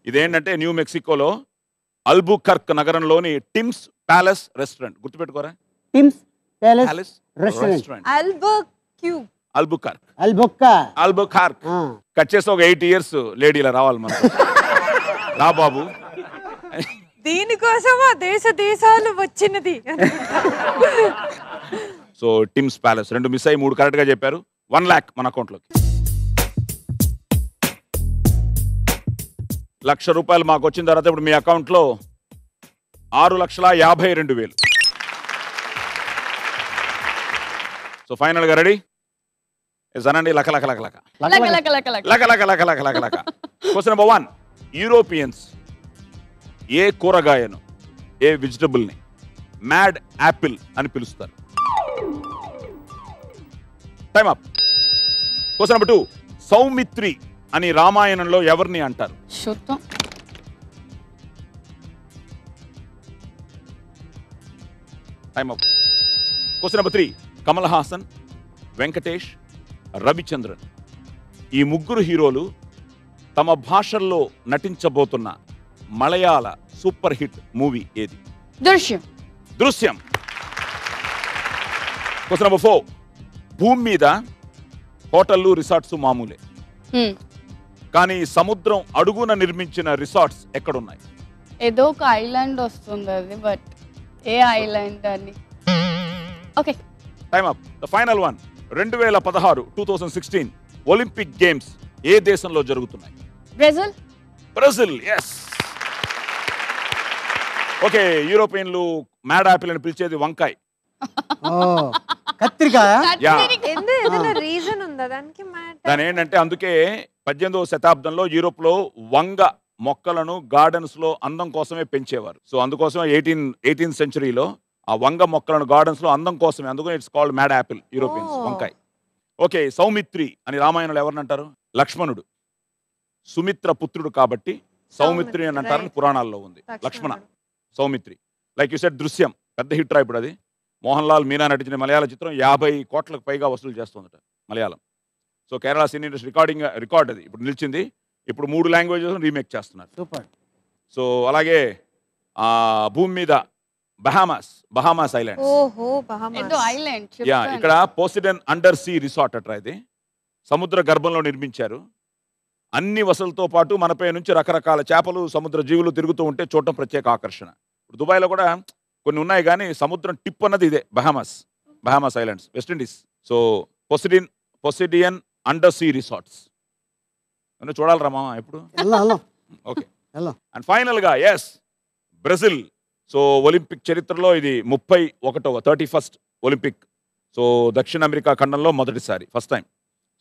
ఇదేంటంటే న్యూ మెక్సికోలో అల్బుకర్క్ నగరంలోని టిమ్స్ ప్యాలెస్ రెస్టారెంట్. గుర్తుపెట్టుకోరా, Tim's palace restaurant. Albuquerque. Cut చేసి ఒక 8 years లేడీ ఇలా రావాలి మనకు. రా బాబు, దీనికోసమా దేశాలు వచ్చినది. సో టిమ్స్ ప్యాలెస్ 2 మిస్ అయ్యి 3 కరెక్ట్ గా చెప్పారు. 1 lakh మన అకౌంట్లోకి. ₹1,00,000 మాకు వచ్చిన తర్వాత ఇప్పుడు మీ అకౌంట్లో 6,52,000. సో ఫైనల్ గా రెడీ? అనండి. లక. Question number 1. యూరోపియన్స్ ఏ కూరగాయను, ఏ వెజిటబుల్ని మ్యాడ్ యాపిల్ అని పిలుస్తారు? Time up. Question number 2. Soumitri అని రామాయణంలో ఎవరిని అంటారు? Time up. Question number 3. Kamal Haasan, Venkatesh, Ravichandran ఈ 3 హీరోలు తమ భాషల్లో నటించబోతున్న మలయాళ సూపర్ హిట్ మూవీ ఏది? దృశ్యం. Question number 4. భూమి మీద హోటళ్లు, రిసార్ట్స్ మామూలే, కానీ సముద్రం అడుగున నిర్మించిన రిసార్ట్స్ ఎక్కడున్నాయి? ఏదో ఒక ఐలాండ్ వస్తుంది అది, బట్ ఏ ఐలాండ్ అని. Okay, time up. The final one. 2016 Olympic games ఏ దేశంలో జరుగుతున్నాయి? బ్రెజిల్. ఎస్. ఓకే, యూరోపియన్లు మ్యాడ్ యాపిల్ అని పిలిచేది వంకాయ. రీజన్ ఉందా దానికి? దాని ఏంటంటే అందుకే 18వ శతాబ్దంలో యూరోప్ లో వంగ మొక్కలను గార్డెన్స్ లో అందం కోసమే పెంచేవారు. సో అందుకోసమే 18th centuryలో ఆ వంగ మొక్కలను గార్డెన్స్ లో అందం కోసమే, అందుకని it's called mad Apple Europeans, వంకాయ. ఓకే, సౌమిత్రి అని రామాయణంలో ఎవరిని అంటారు? లక్ష్మణుడు. సుమిత్ర పుత్రుడు కాబట్టి సౌమిత్రి అని అంటారని పురాణాల్లో ఉంది. లక్ష్మణ, సౌమిత్రి. లైక్ యూ సెడ్, దృశ్యం పెద్ద హిట్ రా ఇప్పుడు. అది మోహన్ లాల్ మీనా నటించిన మలయాళ చిత్రం 50 కోట్లకు పైగా వసూలు చేస్తుందట Malayalam. So Kerala cine industry record అది ఇప్పుడు నిలిచింది. ఇప్పుడు 3 లాంగ్వేజెస్ రీమేక్ చేస్తున్నారు. సో అలాగే భూమి మీద బహామాస్ ఐలాండ్స్. ఐలాండ్ ఇక్కడ పోసిడన్ అండర్ సీ రిసార్ట్ అట్రా ఇది. సముద్ర గర్భంలో నిర్మించారు. అన్ని వసతులతో పాటు మనపై నుంచి రకరకాల చేపలు సముద్ర జీవులు తిరుగుతూ ఉంటే చూడటం ప్రత్యేక ఆకర్షణ. ఇప్పుడు దుబాయ్లో కూడా కొన్ని ఉన్నాయి, కానీ సముద్రం టిప్ అన్నది ఇదే, Bahamas islands, West Indies. So Poseidon under sea resorts చూడాలరా మామ ఎప్పుడు. ఓకే, అండ్ ఫైనల్గా బ్రెజిల్. సో ఒలింపిక్ చరిత్రలో ఇది 31వ ఒలింపిక్. సో దక్షిణ అమెరికా ఖండంలో మొదటిసారి, first time.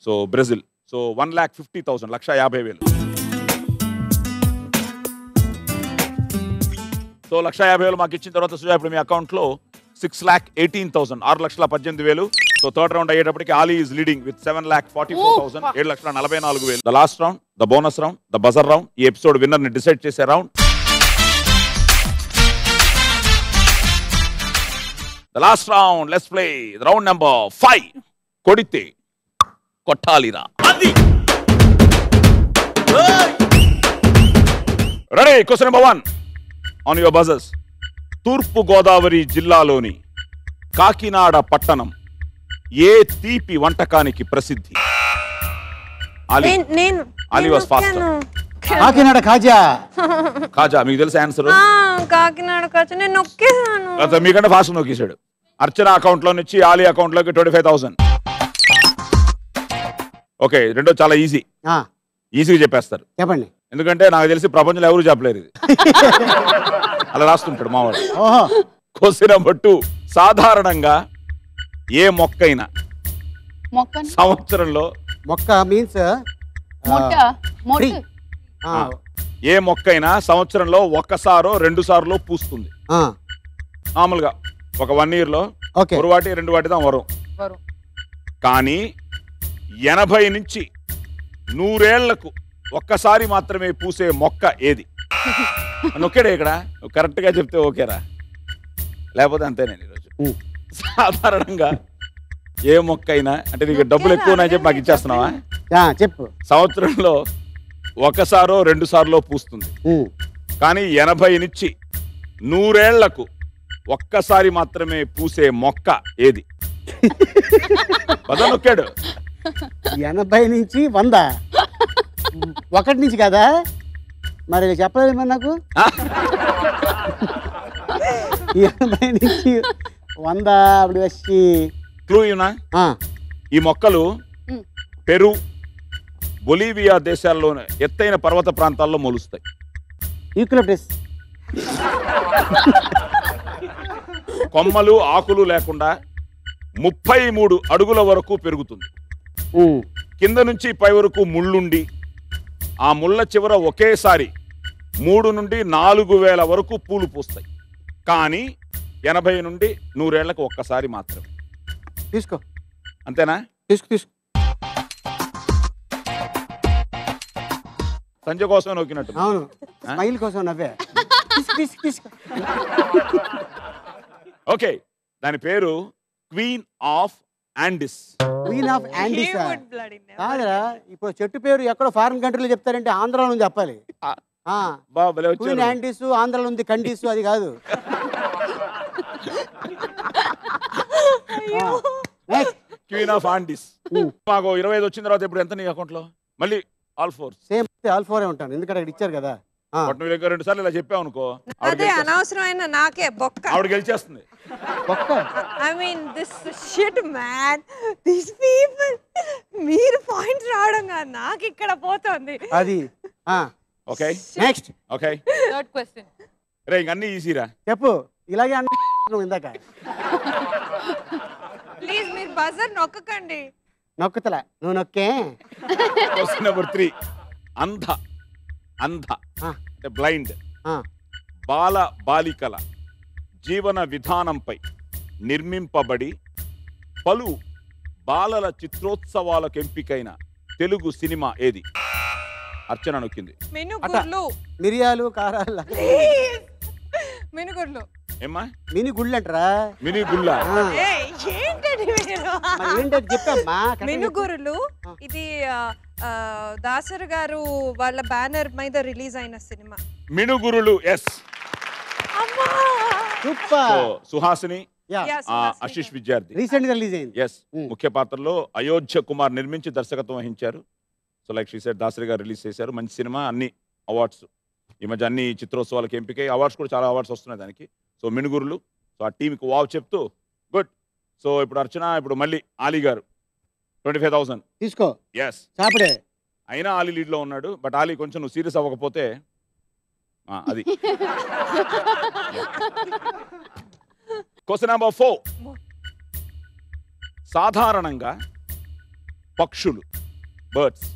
So Brazil. So 1,50,000 1,50,000. So 1,50,000 మాకు ఇచ్చిన తర్వాత సుజా ఇప్పుడు మీ అకౌంట్లో 6,18,000 6,18,000. సో థర్డ్ రౌండ్ అయ్యేటప్పటికి Ali is leading with 7,44,000 7,44,000. The last round, the bonus round, the buzzer round, ఈ ఎపిసోడ్ విన్నర్ ని డిసైడ్ చేసే రౌండ్. The last round, let's play round number 5. కొడితే కొట్టాలిరా. Ready? Question number 1 on your buzzers. తూర్పు గోదావరి జిల్లాలోని కాకినాడ పట్టణం ఏ తీపి వంటకానికి ప్రసిద్ధి? కాకినాడ కాజా. కాజా మీకు తెలుసా ఆన్సర్? కాకినాడ కాజా నేను నొక్కేసాను. మీకంటే ఫాస్ట్ నొక్కేశాడు. అర్చన అకౌంట్ లో నుంచి ఆలీ అకౌంట్ లోకి 25,000. ఓకే, రెండో చాలా ఈజీగా చెప్పేస్తారు. చెప్పండి. ఎందుకంటే నాకు తెలిసి ప్రపంచంలో ఎవరు చెప్పలేరు ఇది. అలా రాస్తుంటాడు మావాడు. Question number 2. సాధారణంగా ఏ మొక్కైనా సంవత్సరంలో మొక్క మీన్స్ ఏ మొక్కైనా సంవత్సరంలో ఒక్కసారో 2 సార్లు పూస్తుంది. మామూలుగా ఒక 1 year లో ఒక వాటి 2 వాటిదా వరం. కానీ 80 నుంచి 100 ఏళ్లకు ఒక్కసారి మాత్రమే పూసే మొక్క ఏది? నొక్కేడే ఇక్కడ. కరెక్ట్ గా చెప్తే ఓకేరా, లేకపోతే అంతే. నేను ఈరోజు సాధారణంగా ఏ మొక్క అయినా, అంటే నీకు డబ్బులు ఎక్కువ చెప్పి మాకు ఇచ్చేస్తున్నావా? చెప్పు. సంవత్సరంలో ఒకసారో 2 సార్లు పూస్తుంది, కానీ 80 నుంచి 100 ఏళ్లకు ఒక్కసారి మాత్రమే పూసే మొక్క ఏది? నొక్కాడు. 80 నుంచి 100, 1 నుంచి కదా మరి చెప్పలేదు మరి నాకు. 80 నుంచి 100 అప్పుడు వచ్చి క్లూ ఇవ్వనా? ఈ మొక్కలు పెరు, బొలీవియా దేశాల్లోని ఎత్తైన పర్వత ప్రాంతాల్లో మొలుస్తాయి. యూకలిప్టస్. కొమ్మలు ఆకులు లేకుండా 33 అడుగుల వరకు పెరుగుతుంది. కింద నుంచి పై వరకు ముళ్ళుండి ఆ ముళ్ళ చివర ఒకేసారి 3 నుండి 4,000 వరకు పూలు పూస్తాయి. కానీ 80 నుండి 100 ఏళ్లకు ఒక్కసారి మాత్రమే. తీసుకో. అంతేనా? తీసుకో. సంజయ్ కోసం నొక్కినట్టు. అవును, స్మైల్ కోసం నవ్వే. ఓకే, దాని పేరు queen of Andes. Queen of Andes కాదురా. ఇప్పుడు చెట్టు పేరు ఎక్కడో ఫారిన్ కంట్రీలో చెప్తారంటే ఆంధ్రాలో నుంచి చెప్పాలి. క్వీన్ యాండిస్ ఆంధ్రాలో ఉంది, కండిస్ అది కాదు. Queen of Andes. మాకు 25 వచ్చిన తర్వాత ఇప్పుడు ఎంత నీ అకౌంట్ లో? మళ్ళీ ఆల్ 4. సేమ్ ఆల్ 4 ఉంటాను, ఎందుకంటే అక్కడ ఇచ్చారు కదా. నువ్వు 2 సార్లు ఇలా చెప్పావు అనుకో, అదే అనవసరమైన నాకే బొక్క. ఆవిడ గెలిచేస్తుంది. I mean this shit man, these people, మీరు పాయింట్స్ రావడం కాదు, నాకు ఇక్కడ పోతుంది అది. Okay, next. Okay, third question. రే అన్ని ఈజీరా చెప్పు. ఇలాగే అన్న ఇందాక. ప్లీజ్ మీరు బజర్ నొక్కకండి. నొక్కుతలా, నువ్వు నొక్కే. Question number 3. అంధ అంటే బ్లైండ్ బాల బాలికల జీవన విధానంపై నిర్మింపబడి పలు బాలల చిత్రోత్సవాలకు ఎంపికైన తెలుగు సినిమా ఏది? అర్చన నొక్కింది. మిరియాలు కారాలు. మినుగుర్లు. ఏమ్మా? మినీ గుళ్ళు అంటారా? మినీ గుళ్ళ ఏంటంటే చెప్పమ్మా. మినుగురులు ఇది దాసర్ గారు వాళ్ళ బ్యానర్ మీద రిలీజ్ అయిన సినిమా Minugurulu. Yes. Super. Suhasini Ashish Vidyarthi recent గా రిలీజ్ అయింది. ఎస్, ముఖ్య పాత్రలో అయోధ్య కుమార్ నిర్మించి దర్శకత్వం వహించారు. So like she said Dasari గారు రిలీజ్ చేశారు. మంచి సినిమా, అన్ని అవార్డ్స్ ఈ మధ్య అన్ని చిత్రోత్సవాలకు ఎంపిక అవార్డ్స్ కూడా చాలా అవార్డ్స్ వస్తున్నాయి దానికి. సో మినుగురులు. సో ఆ టీంకి వావ్ చెప్తూ గుడ్. సో ఇప్పుడు అర్చన, ఇప్పుడు మళ్ళీ ఆలీ గారు 25,000 తీసుకో. ఎస్, చాపడే అయినా ఆలీ లీడ్లో ఉన్నాడు. బట్ ఆలీ కొంచెం నువ్వు సీరియస్ అవ్వకపోతే అది. Question number 4. సాధారణంగా పక్షులు, బర్డ్స్,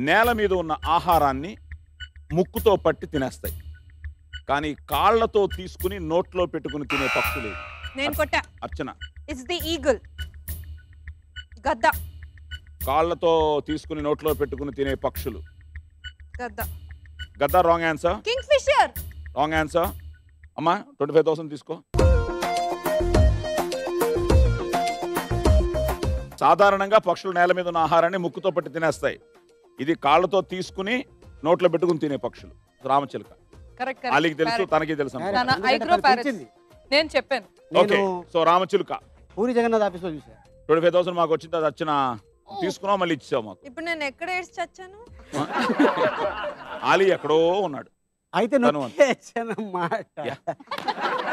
నేల మీద ఉన్న ఆహారాన్ని ముక్కుతో పట్టి తినేస్తాయి. కానీ కాళ్లతో తీసుకుని నోట్లో పెట్టుకుని తినే పక్షులు. నేను కొట్టా. అర్చన. It's the eagle. గద్ద. కాళ్లతో తీసుకుని నోట్లో పెట్టుకుని తినే పక్షులు. గద్ద. గద్ద wrong answer. Kingfisher. Wrong answer. అమ్మా 25,000 తీసుకో. సాధారణంగా పక్షులు నేల మీద ఉన్న ఆహారాన్ని ముక్కుతో పట్టి తినేస్తాయి. ఇది కాళ్ళతో తీసుకుని నోట్లో పెట్టుకుని తినే పక్షులు. రామచిలుక. ఆలీకి తెలుసు, తనకి తెలుసు. నేను చెప్పాను. ఓకే, సో రామచిలుక. పూరి జగన్నాథ్ ఆఫీస్ లో చూసా. 25,000 మాకు వచ్చింది. అది వచ్చిన తీసుకున్నావు, మళ్ళీ ఇచ్చావు మాకు. ఇప్పుడు నేను ఎక్కడ ఏడ్చి చచ్చాను? ఆలీ ఎక్కడో ఉన్నాడు. అయితే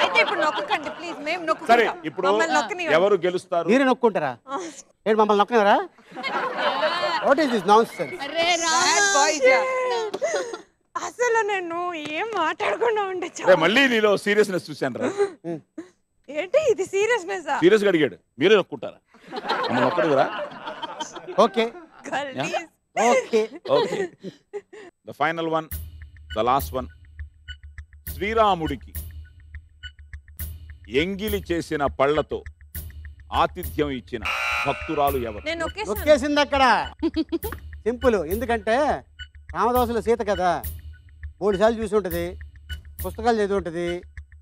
అయితే ఇప్పుడు నొక్కకండి ప్లీజ్. మేము నొక్కు. సరే, ఇప్పుడు ఎవరు గెలుస్తారు? మీరే నొక్కుంటారా? ఏంటి మమ్మల్ని నొక్కనరా? What is this nonsense? అసలు నేను ఏం మాట్లాడకుండా ఉండే. మళ్ళీ నీలో సీరియస్నెస్ చూశాను రా. ఏంటి ఇది సీరియస్నెస్? సీరియస్ గా అడిగాడు. మీరే నొక్కుంటారా? నొక్కడురా. Okay okay okay. The final one, the last one. శ్రీరాముడికి ఎంగిలి చేసిన పళ్లతో ఆతిథ్యం ఇచ్చిన భక్తురాలు ఎవరు? నొక్కేసింది అక్కడ. సింపుల్. ఎందుకంటే రామదాసుల సీత కదా, 3 సార్లు చూసి ఉంటుంది, పుస్తకాలు చదివి ఉంటుంది,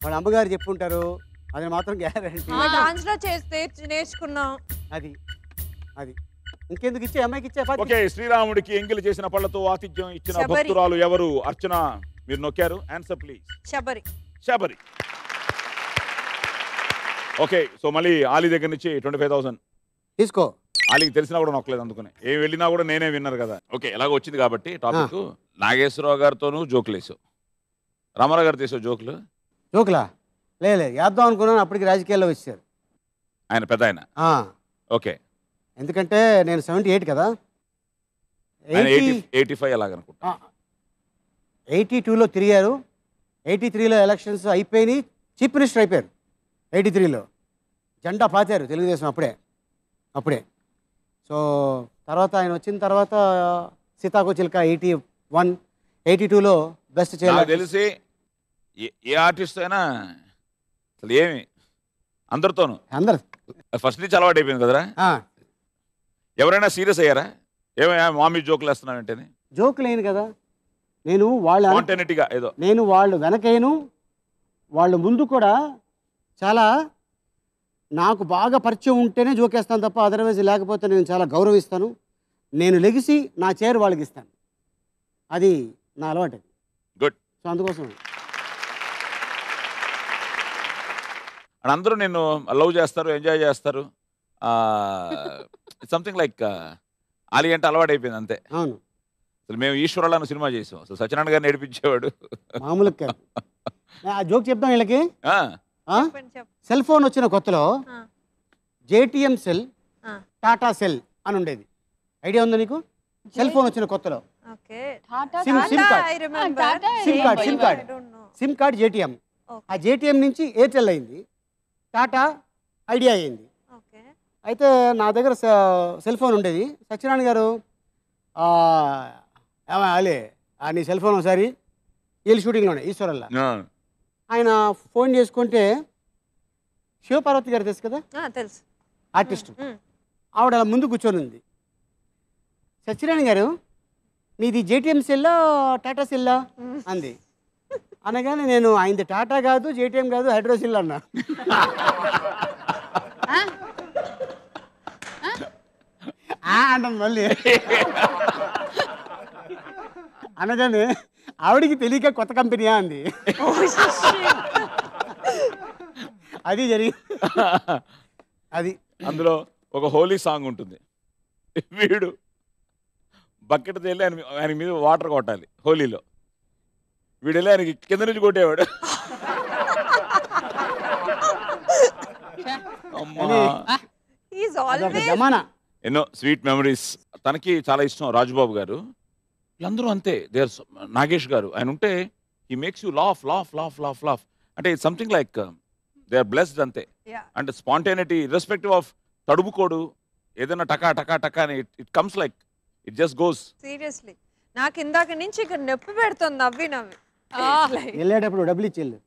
వాళ్ళ అమ్మగారు చెప్పి ఉంటారు. అది మాత్రం గ్యారెంటీ. డాన్స్ లో చేస్తే నేర్చుకున్నాం. అది అది ఇంకెందుకు ఇచ్చే అమ్మాయికి ఇచ్చే. ఓకే, శ్రీరాముడికి ఎంగిలి చేసిన పళ్లతో ఆతిథ్యం ఇచ్చిన భక్తురాలు ఎవరు? అర్చన, మీరు నొక్కారు. Answer please. Shabari. Shabari. Okay, so మళ్ళీ ఆలీ దగ్గర నుంచి 25,000 తీసుకో. ఆలీకి తెలిసినా కూడా నొక్కలేదు, అందుకనే ఏం వెళ్ళినా కూడా నేనే విన్నారు కదా. ఓకే, ఎలాగో వచ్చింది కాబట్టి టాపిక్. నాగేశ్వరరావు గారితోనూ జోకులు వేసావు, రామారావు గారు తీసావు జోకులు. జోకులా? లేదు, వేద్దాం అనుకున్నాను. అప్పటికి రాజకీయాల్లో వచ్చారు ఆయన, పెద్ద ఆయన. ఓకే, ఎందుకంటే నేను 78 కదా, 85 అలాగనుకుంటా. 82లో తిరిగారు. 83లో ఎలక్షన్స్ అయిపోయినాయి, చీఫ్ మినిస్టర్ అయిపోయారు. 83లో జెండా పాతారు తెలుగుదేశం అప్పుడే. సో తర్వాత ఆయన వచ్చిన తర్వాత సీతాకోచిలుక 81, 82లో బెస్ట్ చేయాలి. తెలిసి ఏ ఆర్టిస్ట్ అయినా అసలు ఏమి అందరితోనూ ఫస్ట్ నుంచి అలవాటు అయిపోయింది కదరా. ఎవరైనా సీరియస్ అయ్యారా? ఏమైనా మామీ జోకులు వేస్తున్నావు ఏంటని? జోకులు లేను కదా నేను. ఏదో నేను వాళ్ళు వెనకైను, వాళ్ళు ముందు కూడా చాలా నాకు బాగా పరిచయం ఉంటేనే జోకేస్తాను తప్ప అదర్వైజ్ లేకపోతే నేను చాలా గౌరవిస్తాను. నేను లెగిసి నా చైర్ వాళ్ళకి ఇస్తాను. అది నా అలవాటు. గుడ్. సో అందుకోసం అందరూ నిన్ను లవ్ చేస్తారు, ఎంజాయ్ చేస్తారు. సంథింగ్ లైక్ ఆలీ అంటే అలవాటు అయిపోయింది అంతే. అవును. అసలు మేము ఈశ్వరులను సినిమా చేసాం. అసలు సత్యనారాయణ గారు నేర్పించేవాడు. మామూలుగా ఆ జోక్ చెప్తాం వీళ్ళకి. సెల్ ఫోన్ వచ్చిన కొత్తలో జేటీఎం సెల్, టాటా సెల్ అని ఉండేది. ఐడియా ఉందా నీకు? సెల్ ఫోన్ వచ్చిన కొత్తలో సిమ్ కార్డ్ జేటీఎం. ఆ జేటీఎం నుంచి ఎయిర్టెల్ అయింది, టాటా ఐడియా అయింది. అయితే నా దగ్గర సెల్ ఫోన్ ఉండేది. సత్యనారాయణ గారు అలే నీ సెల్ ఫోన్ ఒకసారి వీళ్ళు షూటింగ్లోనే ఈశ్వరల్లా ఆయన ఫోన్ చేసుకుంటే శివపార్వతి గారు తెలుసు కదా, తెలుసు, ఆర్టిస్ట్. ఆవిడ అలా ముందు కూర్చొని ఉంది. సత్యనారాయణ గారు మీది జేటీఎం సెల్లా టాటా సెల్లా అంది. అనగానే నేను ఆయనది టాటా కాదు, జేటీఎం కాదు, హైడ్రో సెల్ అన్నా. అంటాను మళ్ళీ. అనగానే ఆవిడికి తెలియక కొత్త కంపెనీయా అంది. అది జరిగింది. అది అందులో ఒక హోలీ సాంగ్ ఉంటుంది. వీడు బకెట్ వెళ్ళి ఆయన మీద వాటర్ కొట్టాలి హోలీలో. వీడు వెళ్ళి ఆయనకి కింద నుంచి కొట్టేవాడు. ఎన్నో స్వీట్ మెమరీస్. తనకి చాలా ఇష్టం రాజుబాబు గారు. వీళ్ళందరూ అంతే. నాగేష్ గారు ఆయన ఉంటే he makes you laugh laugh laugh laugh laugh. అంటే it's something like they are blessed అంతే. అంటే స్పాంటేనిటీ ఇర్రెస్పెక్టివ్ ఆఫ్ తడుముకోడు ఏదైనా టకా టకా టకా అని it comes like it just goes. Seriously నాకు ఇందాక నుంచి ఇక్కడ నొప్పి పెడుతుంది నవ్వి నవ్వి. వెళ్ళేటప్పుడు డబ్బులు ఇచ్చేళ్ళు.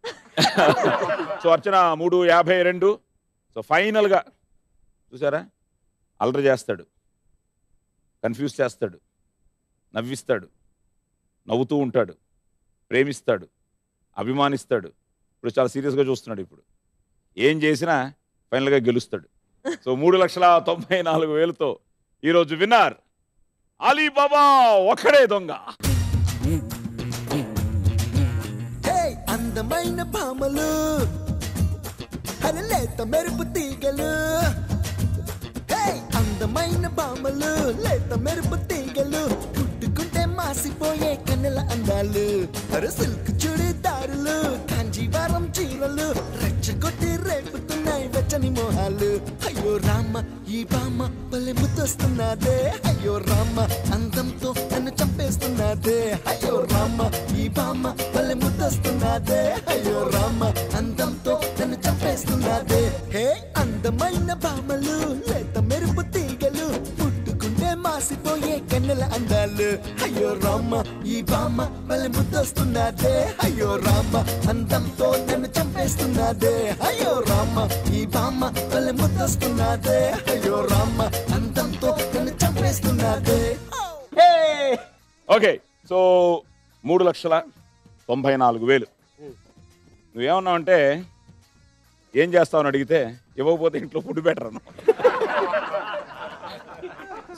సో అర్చన 3:52. సో ఫైనల్గా చూసారా, అల్లరి చేస్తాడు, కన్ఫ్యూజ్ చేస్తాడు, నవ్విస్తాడు, నవ్వుతూ ఉంటాడు, ప్రేమిస్తాడు, అభిమానిస్తాడు. ఇప్పుడు చాలా సీరియస్గా చూస్తున్నాడు. ఇప్పుడు ఏం చేసినా ఫైనల్గా గెలుస్తాడు. సో 3,94,000తో ఈరోజు విన్నర్ అలీబాబా ఒక్కడే దొంగ. అందమైన భామలు, లేత మెరుపు తీగలు, అందమైన భామలు, లేత మెరుపు తీగలు, పుట్టుకుంటే మాసిపోయే కన్నెల అందాలు, సిల్క్ చుడిదారులు, కాంజీవరం చీరలు, రెచ్చగొట్టి రేపుతున్నాయి వెచ్చని మోహాలు. అయ్యో రామ ఈ బామ్మ భలే ముద్దొస్తున్నదే, అయ్యో రామ అందంతో నన్ను చంపేస్తున్నదే, అయ్యో రామ ఈ బామ్మ భలే ముద్దొస్తున్నదే, అయ్యో రామ అందంతో నన్ను చంపేస్తున్నదే. హే అందమైన బామ్మలు, లేత మెరుపు తీగలు, పుట్టుకుంటే మాసిపోయే కన్నెల అందాలు, అయ్యో రామ ఈ బామ్మ భలే ముద్దొస్తున్నదే, అయ్యో రామ అందంతో నన్ను చంపేస్తున్నదే, అయ్యో రామ ఈ బామ్మ భలే ముద్దొస్తున్నదే, అయ్యో రామ అందంతో నన్ను చంపేస్తున్నదే. Okay, so 3,94,000. నువ్వేమన్నావంటే ఏం చేస్తావని అడిగితే ఇవ్వకపోతే ఇంట్లో ఫుడ్ బెటర్ అన్న.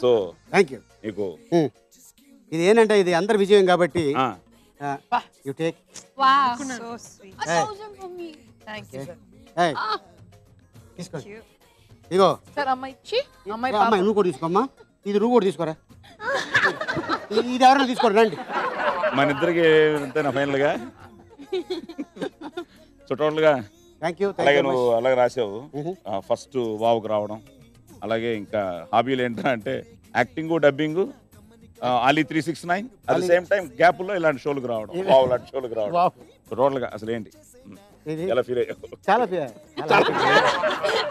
So thank you. నీకు ఇది ఏంటంటే ఇది అందరి విజయం కాబట్టి you take. Wow. So sweet. 1,000 for me. Thank you, sir. తీసుకో. ఇగో సార్ అమ్మాయి అమ్మాయి నువ్వు కూడా తీసుకోమ్మా. ఇది నువ్వు కూడా తీసుకోరా. ఇది ఎవరైనా తీసుకోండి రండి. మన ఇద్దరికి అంతేనా ఫైనల్గా? సో టోటల్గా థ్యాంక్ యూ. అలాగే నువ్వు అలాగే రాసావు. ఫస్ట్ వావుకు రావడం, అలాగే ఇంకా హాబీలు ఏంటంటే acting, dubbing, Ali 369, at the same time గ్యాప్లో ఇలాంటి షోలకు రావడం, వావ్ లాంటి షోలకు రావడం. టోటల్గా అసలు ఏంటి ఎలా ఫీల్ అయ్యావు? చాలా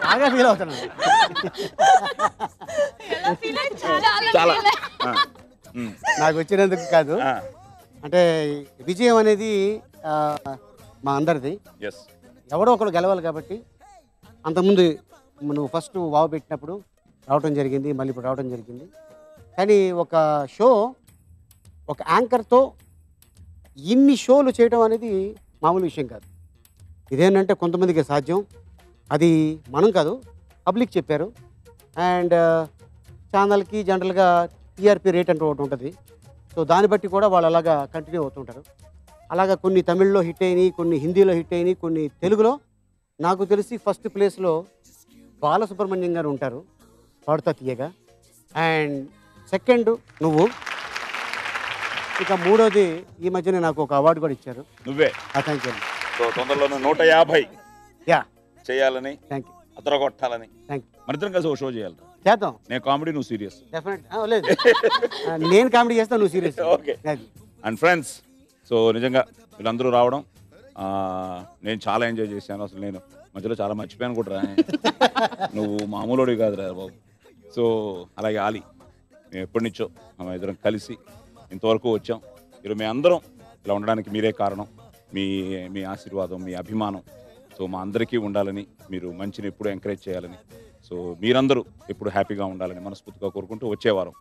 బాగా ఫీల్ అవుతున్నాను. చాలా నాకు వచ్చినందుకు కాదు, అంటే విజయం అనేది మా అందరిది. ఎవడో ఒకడు గెలవాలి కాబట్టి. అంతకుముందు నువ్వు ఫస్ట్ వావ్ పెట్టినప్పుడు రావటం జరిగింది, మళ్ళీ ఇప్పుడు రావడం జరిగింది. కానీ ఒక షో, ఒక యాంకర్తో ఇన్ని షోలు చేయడం అనేది మామూలు విషయం కాదు. ఇదేంటంటే కొంతమందికి సాధ్యం. అది మనం కాదు, పబ్లిక్ చెప్పారు. అండ్ ఛానల్కి జనరల్గా టీఆర్పీ రేట్ అంటూ ఒకటి ఉంటుంది. సో దాన్ని బట్టి కూడా వాళ్ళు అలాగా కంటిన్యూ అవుతుంటారు. అలాగా కొన్ని తమిళ్లో హిట్ అయినాయి, కొన్ని హిందీలో హిట్ అయినాయి, కొన్ని తెలుగులో. నాకు తెలిసి ఫస్ట్ ప్లేస్లో బాలసుబ్రహ్మణ్యం గారు ఉంటారు, పాడుతా తీయగా. అండ్ సెకండ్ నువ్వు. ఇక మూడోది ఈ మధ్యనే నాకు ఒక అవార్డు కూడా ఇచ్చారు. నువ్వే. Thank you. సో తొందరలోనే 150 చేయాలని, థ్యాంక్ యూ, అతరగొట్టాలని. Thank you. మన ఇద్దరం కలిసి ఒక షో చేయాలి. చేద్దాం. నేను కామెడీ, నువ్వు సీరియస్. డెఫినెట్. లేదు నేను కామెడీ చేస్తాను, నువ్వు serious. Okay. And friends, so నిజంగా వీళ్ళందరూ రావడం నేను చాలా ఎంజాయ్ చేశాను. అసలు నేను మధ్యలో చాలా మర్చిపోయాను కూడా. నువ్వు మామూలుడి కాదురా బాబు. సో అలాగే ఆలీ, మేము ఎప్పటి నుంచో మనం ఇద్దరం కలిసి ఇంతవరకు వచ్చాం. ఈరోజు మేము అందరం ఇలా ఉండడానికి మీరే కారణం. మీ ఆశీర్వాదం, మీ అభిమానం సో మా అందరికీ ఉండాలని, మీరు మంచిని ఎప్పుడు ఎంకరేజ్ చేయాలని, సో మీరందరూ ఎప్పుడు హ్యాపీగా ఉండాలని మనస్ఫూర్తిగా కోరుకుంటూ వచ్చేవారం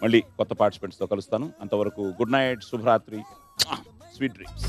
మళ్ళీ కొత్త పార్టిసిపెంట్స్తో కలుస్తాను. అంతవరకు గుడ్ నైట్, శుభరాత్రి, స్వీట్ డ్రీమ్స్.